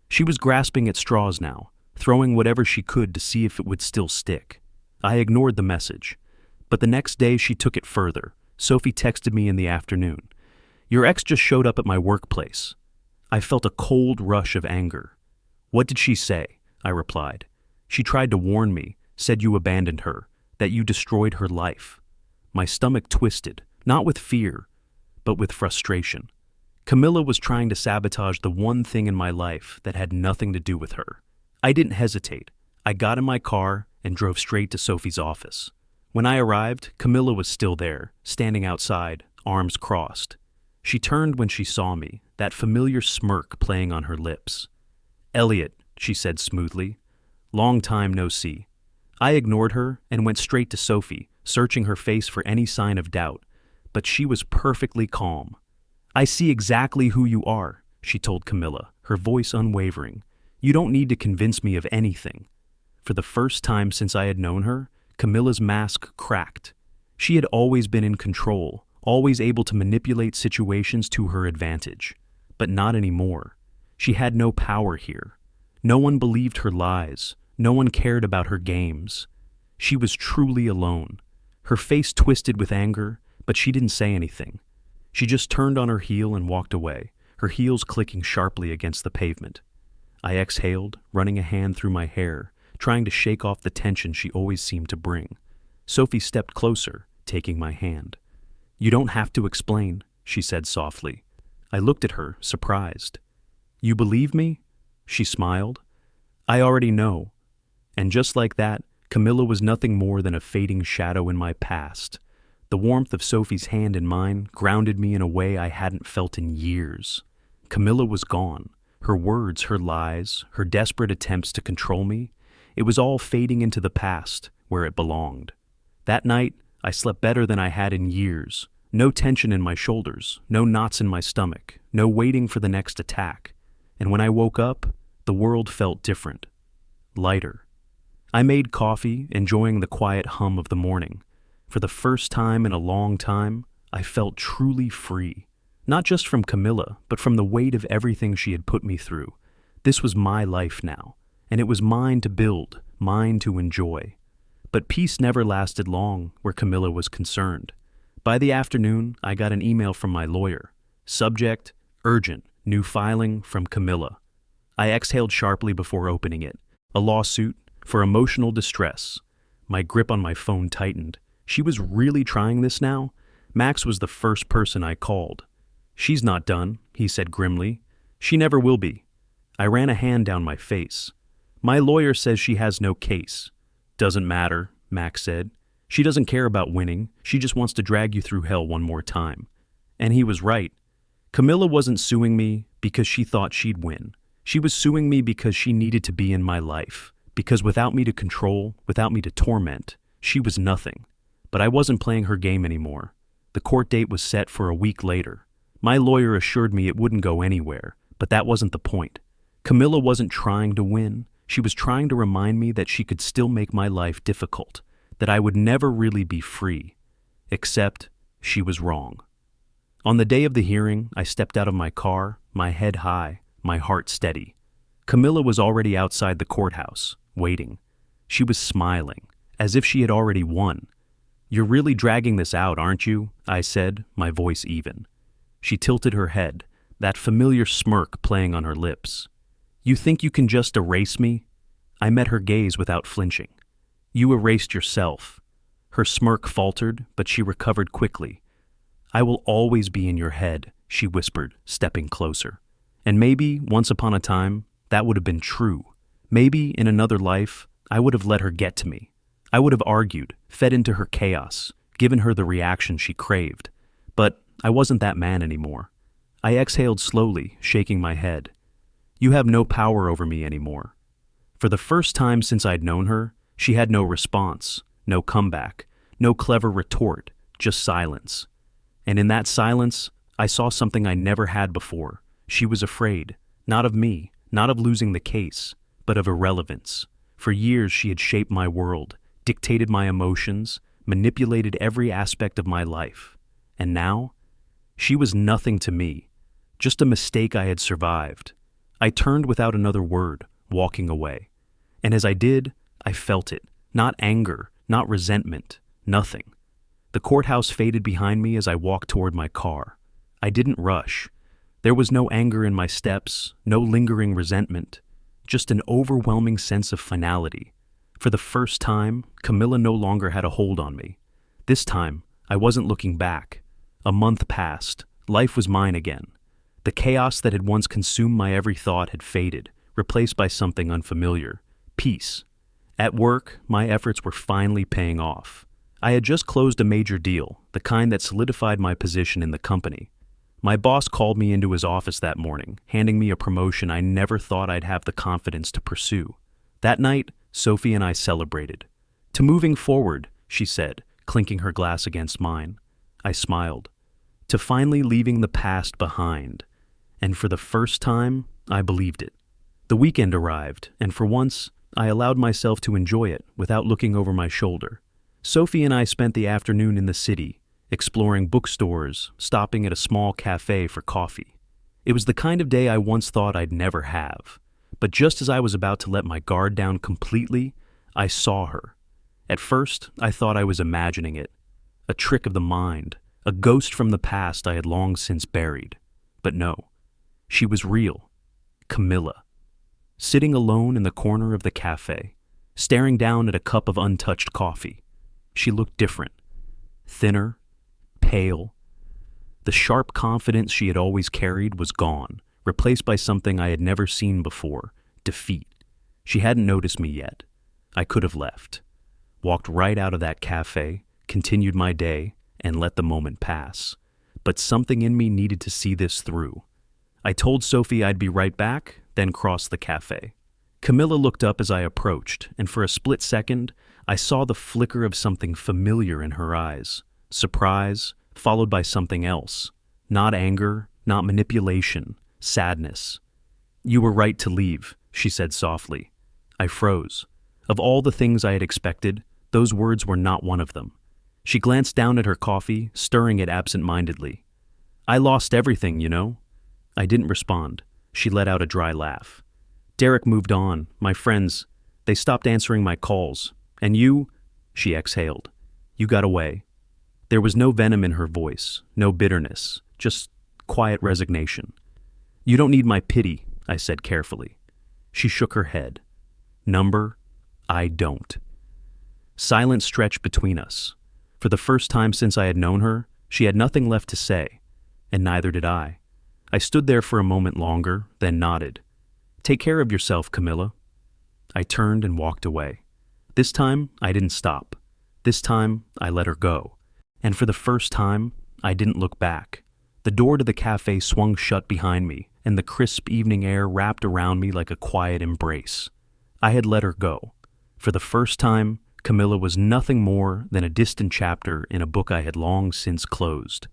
She was grasping at straws now, throwing whatever she could to see if it would still stick. I ignored the message. But the next day she took it further. Sophie texted me in the afternoon. Your ex just showed up at my workplace. I felt a cold rush of anger. What did she say? I replied. She tried to warn me, said you abandoned her, that you destroyed her life. My stomach twisted, not with fear, but with frustration. Camilla was trying to sabotage the one thing in my life that had nothing to do with her. I didn't hesitate. I got in my car and drove straight to Sophie's office. When I arrived, Camilla was still there, standing outside, arms crossed. She turned when she saw me, that familiar smirk playing on her lips. Elliot, she said smoothly. Long time no see. I ignored her and went straight to Sophie, searching her face for any sign of doubt, but she was perfectly calm. I see exactly who you are, she told Camilla, her voice unwavering. You don't need to convince me of anything. For the first time since I had known her, Camilla's mask cracked. She had always been in control, always able to manipulate situations to her advantage. But not anymore. She had no power here. No one believed her lies. No one cared about her games. She was truly alone. Her face twisted with anger, but she didn't say anything. She just turned on her heel and walked away, her heels clicking sharply against the pavement. I exhaled, running a hand through my hair, trying to shake off the tension she always seemed to bring. Sophie stepped closer, taking my hand. You don't have to explain, she said softly. I looked at her, surprised. You believe me? She smiled. I already know. And just like that, Camilla was nothing more than a fading shadow in my past. The warmth of Sophie's hand in mine grounded me in a way I hadn't felt in years. Camilla was gone. Her words, her lies, her desperate attempts to control me, it was all fading into the past, where it belonged. That night, I slept better than I had in years. No tension in my shoulders, no knots in my stomach, no waiting for the next attack. And when I woke up, the world felt different. Lighter. I made coffee, enjoying the quiet hum of the morning. For the first time in a long time, I felt truly free. Not just from Camilla, but from the weight of everything she had put me through. This was my life now, and it was mine to build, mine to enjoy. But peace never lasted long where Camilla was concerned. By the afternoon, I got an email from my lawyer. Subject, urgent, new filing from Camilla. I exhaled sharply before opening it. A lawsuit for emotional distress. My grip on my phone tightened. She was really trying this now? Max was the first person I called. "She's not done," he said grimly. "She never will be." I ran a hand down my face. "My lawyer says she has no case." "Doesn't matter," Max said. "She doesn't care about winning. She just wants to drag you through hell one more time." And he was right. Camilla wasn't suing me because she thought she'd win. She was suing me because she needed to be in my life. Because without me to control, without me to torment, she was nothing. But I wasn't playing her game anymore. The court date was set for a week later. My lawyer assured me it wouldn't go anywhere, but that wasn't the point. Camilla wasn't trying to win. She was trying to remind me that she could still make my life difficult, that I would never really be free. Except she was wrong. On the day of the hearing, I stepped out of my car, my head high, my heart steady. Camilla was already outside the courthouse, waiting. She was smiling, as if she had already won. "You're really dragging this out, aren't you?" I said, my voice even. She tilted her head, that familiar smirk playing on her lips. "You think you can just erase me?" I met her gaze without flinching. "You erased yourself." Her smirk faltered, but she recovered quickly. "I will always be in your head," she whispered, stepping closer. And maybe, once upon a time, that would have been true. Maybe, in another life, I would have let her get to me. I would have argued, fed into her chaos, given her the reaction she craved. But I wasn't that man anymore. I exhaled slowly, shaking my head. "You have no power over me anymore." For the first time since I'd known her, she had no response, no comeback, no clever retort, just silence. And in that silence, I saw something I never had before. She was afraid, not of me, not of losing the case, but of irrelevance. For years she had shaped my world, dictated my emotions, manipulated every aspect of my life. And now, she was nothing to me, just a mistake I had survived. I turned without another word, walking away. And as I did, I felt it. Not anger, not resentment, nothing. The courthouse faded behind me as I walked toward my car. I didn't rush. There was no anger in my steps, no lingering resentment, just an overwhelming sense of finality. For the first time, Camilla no longer had a hold on me. This time, I wasn't looking back. A month passed. Life was mine again. The chaos that had once consumed my every thought had faded, replaced by something unfamiliar. Peace. At work, my efforts were finally paying off. I had just closed a major deal, the kind that solidified my position in the company. My boss called me into his office that morning, handing me a promotion I never thought I'd have the confidence to pursue. That night, Sophie and I celebrated. "To moving forward," she said, clinking her glass against mine. I smiled. To finally leaving the past behind. And for the first time, I believed it. The weekend arrived, and for once, I allowed myself to enjoy it without looking over my shoulder. Sophie and I spent the afternoon in the city, exploring bookstores, stopping at a small cafe for coffee. It was the kind of day I once thought I'd never have. But just as I was about to let my guard down completely, I saw her. At first, I thought I was imagining it. A trick of the mind, a ghost from the past I had long since buried. But no, she was real. Camilla. Sitting alone in the corner of the cafe, staring down at a cup of untouched coffee. She looked different. Thinner, pale. The sharp confidence she had always carried was gone, replaced by something I had never seen before, defeat. She hadn't noticed me yet. I could have left. Walked right out of that cafe, continued my day, and let the moment pass. But something in me needed to see this through. I told Sophie I'd be right back, then crossed the cafe. Camilla looked up as I approached, and for a split second, I saw the flicker of something familiar in her eyes. Surprise, followed by something else. Not anger, not manipulation, sadness. "You were right to leave," she said softly. I froze. Of all the things I had expected, those words were not one of them. She glanced down at her coffee, stirring it absent-mindedly. "I lost everything, you know." I didn't respond. She let out a dry laugh. "Derek moved on. My friends, they stopped answering my calls. And you," she exhaled, "you got away." There was no venom in her voice, no bitterness, just quiet resignation. "You don't need my pity," I said carefully. She shook her head. "Number, I don't." Silence stretched between us. For the first time since I had known her, she had nothing left to say, and neither did I. I stood there for a moment longer, then nodded. "Take care of yourself, Camilla." I turned and walked away. This time, I didn't stop. This time, I let her go. And for the first time, I didn't look back. The door to the cafe swung shut behind me, and the crisp evening air wrapped around me like a quiet embrace. I had let her go. For the first time, Camilla was nothing more than a distant chapter in a book I had long since closed,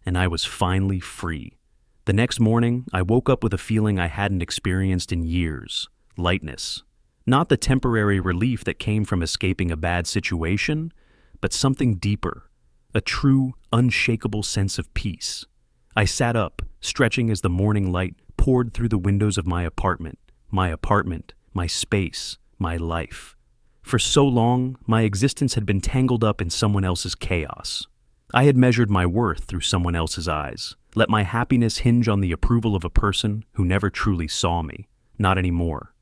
and I was finally free. The next morning, I woke up with a feeling I hadn't experienced in years: lightness. Not the temporary relief that came from escaping a bad situation, but something deeper, a true, unshakable sense of peace. I sat up, stretching as the morning light poured through the windows of my apartment, my space, my life. For so long, my existence had been tangled up in someone else's chaos. I had measured my worth through someone else's eyes, let my happiness hinge on the approval of a person who never truly saw me. Not anymore.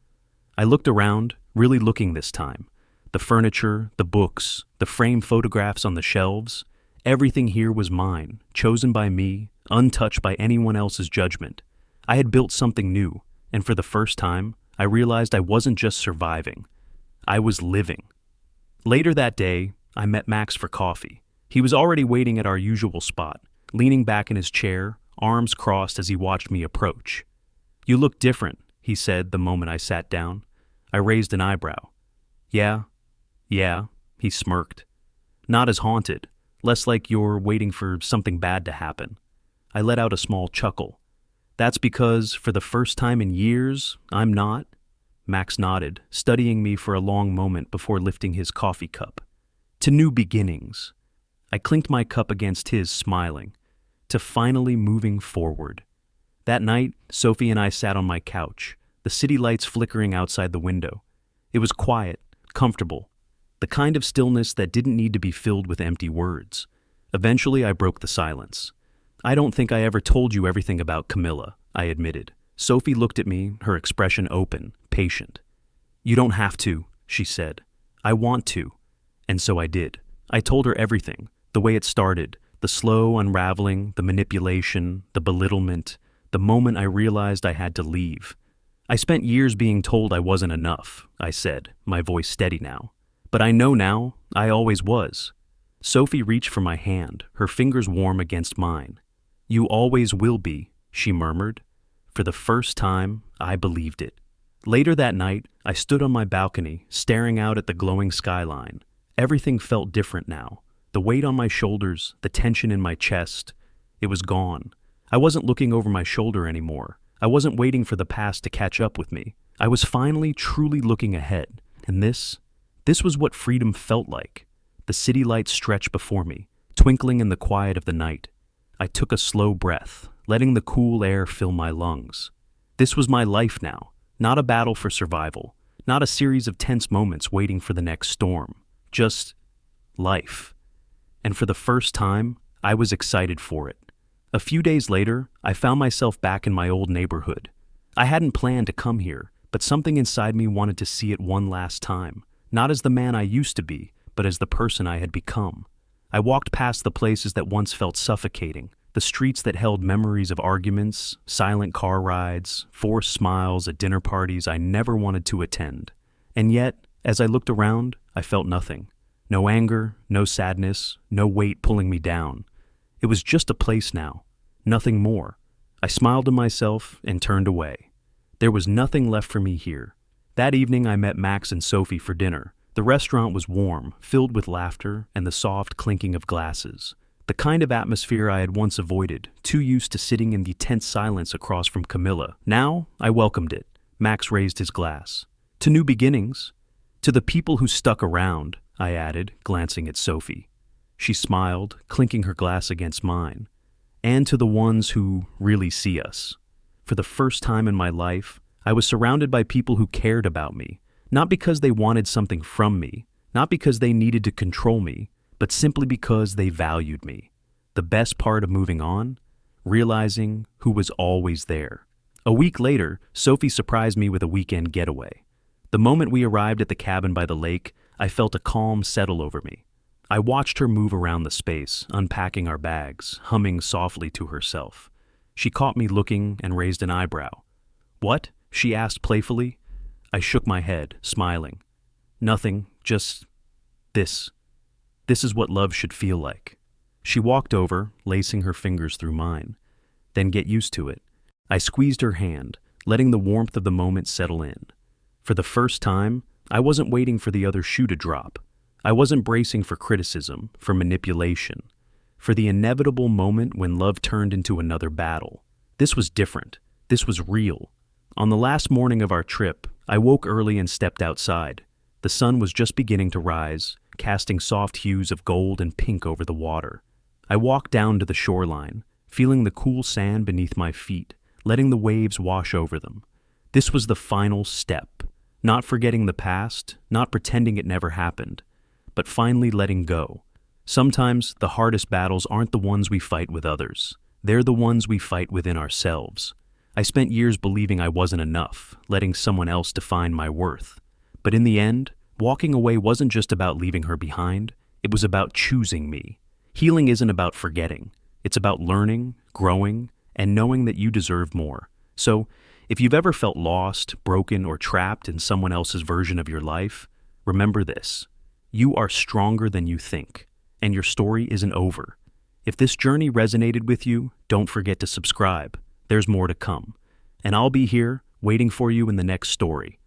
I looked around, really looking this time. The furniture, the books, the framed photographs on the shelves, everything here was mine, chosen by me, untouched by anyone else's judgment. I had built something new, and for the first time, I realized I wasn't just surviving. I was living. Later that day, I met Max for coffee. He was already waiting at our usual spot, leaning back in his chair, arms crossed as he watched me approach. "You look different," he said the moment I sat down. I raised an eyebrow. Yeah, he smirked. "Not as haunted, less like you're waiting for something bad to happen." I let out a small chuckle. "That's because, for the first time in years, I'm not." Max nodded, studying me for a long moment before lifting his coffee cup. "To new beginnings." I clinked my cup against his, smiling. "To finally moving forward." That night, Sophie and I sat on my couch, the city lights flickering outside the window. It was quiet, comfortable, the kind of stillness that didn't need to be filled with empty words. Eventually, I broke the silence. "I don't think I ever told you everything about Camilla," I admitted. Sophie looked at me, her expression open, patient. "You don't have to," she said. "I want to." And so I did. I told her everything, the way it started, the slow unraveling, the manipulation, the belittlement, the moment I realized I had to leave. "I spent years being told I wasn't enough," I said, my voice steady now. "But I know now, I always was." Sophie reached for my hand, her fingers warm against mine. "You always will be," she murmured. For the first time, I believed it. Later that night, I stood on my balcony, staring out at the glowing skyline. Everything felt different now. The weight on my shoulders, the tension in my chest, it was gone. I wasn't looking over my shoulder anymore. I wasn't waiting for the past to catch up with me. I was finally truly looking ahead. And this was what freedom felt like. The city lights stretched before me, twinkling in the quiet of the night. I took a slow breath, letting the cool air fill my lungs. This was my life now, not a battle for survival, not a series of tense moments waiting for the next storm, just life. And for the first time, I was excited for it. A few days later, I found myself back in my old neighborhood. I hadn't planned to come here, but something inside me wanted to see it one last time, not as the man I used to be, but as the person I had become. I walked past the places that once felt suffocating, the streets that held memories of arguments, silent car rides, forced smiles at dinner parties I never wanted to attend. And yet, As I looked around, I felt nothing. No anger, no sadness, no weight pulling me down. It was just a place now. Nothing more. I smiled to myself and turned away. There was nothing left for me here. That evening I met Max and Sophie for dinner. The restaurant was warm, filled with laughter and the soft clinking of glasses. The kind of atmosphere I had once avoided, too used to sitting in the tense silence across from Camilla. Now I welcomed it. Max raised his glass. To new beginnings. To the people who stuck around, I added, glancing at Sophie. She smiled, clinking her glass against mine. And to the ones who really see us. For the first time in my life, I was surrounded by people who cared about me, not because they wanted something from me, not because they needed to control me, but simply because they valued me. The best part of moving on? Realizing who was always there. A week later, Sophie surprised me with a weekend getaway. The moment we arrived at the cabin by the lake, I felt a calm settle over me. I watched her move around the space, unpacking our bags, humming softly to herself. She caught me looking and raised an eyebrow. "What?" she asked playfully. I shook my head, smiling. "Nothing, just this. This is what love should feel like." She walked over, lacing her fingers through mine. "Then get used to it." I squeezed her hand, letting the warmth of the moment settle in. For the first time, I wasn't waiting for the other shoe to drop. I wasn't bracing for criticism, for manipulation, for the inevitable moment when love turned into another battle. This was different. This was real. On the last morning of our trip, I woke early and stepped outside. The sun was just beginning to rise, casting soft hues of gold and pink over the water. I walked down to the shoreline, feeling the cool sand beneath my feet, letting the waves wash over them. This was the final step, not forgetting the past, not pretending it never happened, but finally letting go. Sometimes the hardest battles aren't the ones we fight with others. They're the ones we fight within ourselves. I spent years believing I wasn't enough, letting someone else define my worth. But in the end, walking away wasn't just about leaving her behind, it was about choosing me. Healing isn't about forgetting. It's about learning, growing, and knowing that you deserve more. So, if you've ever felt lost, broken, or trapped in someone else's version of your life, remember this. You are stronger than you think, and your story isn't over. If this journey resonated with you, don't forget to subscribe. There's more to come. And I'll be here, waiting for you in the next story.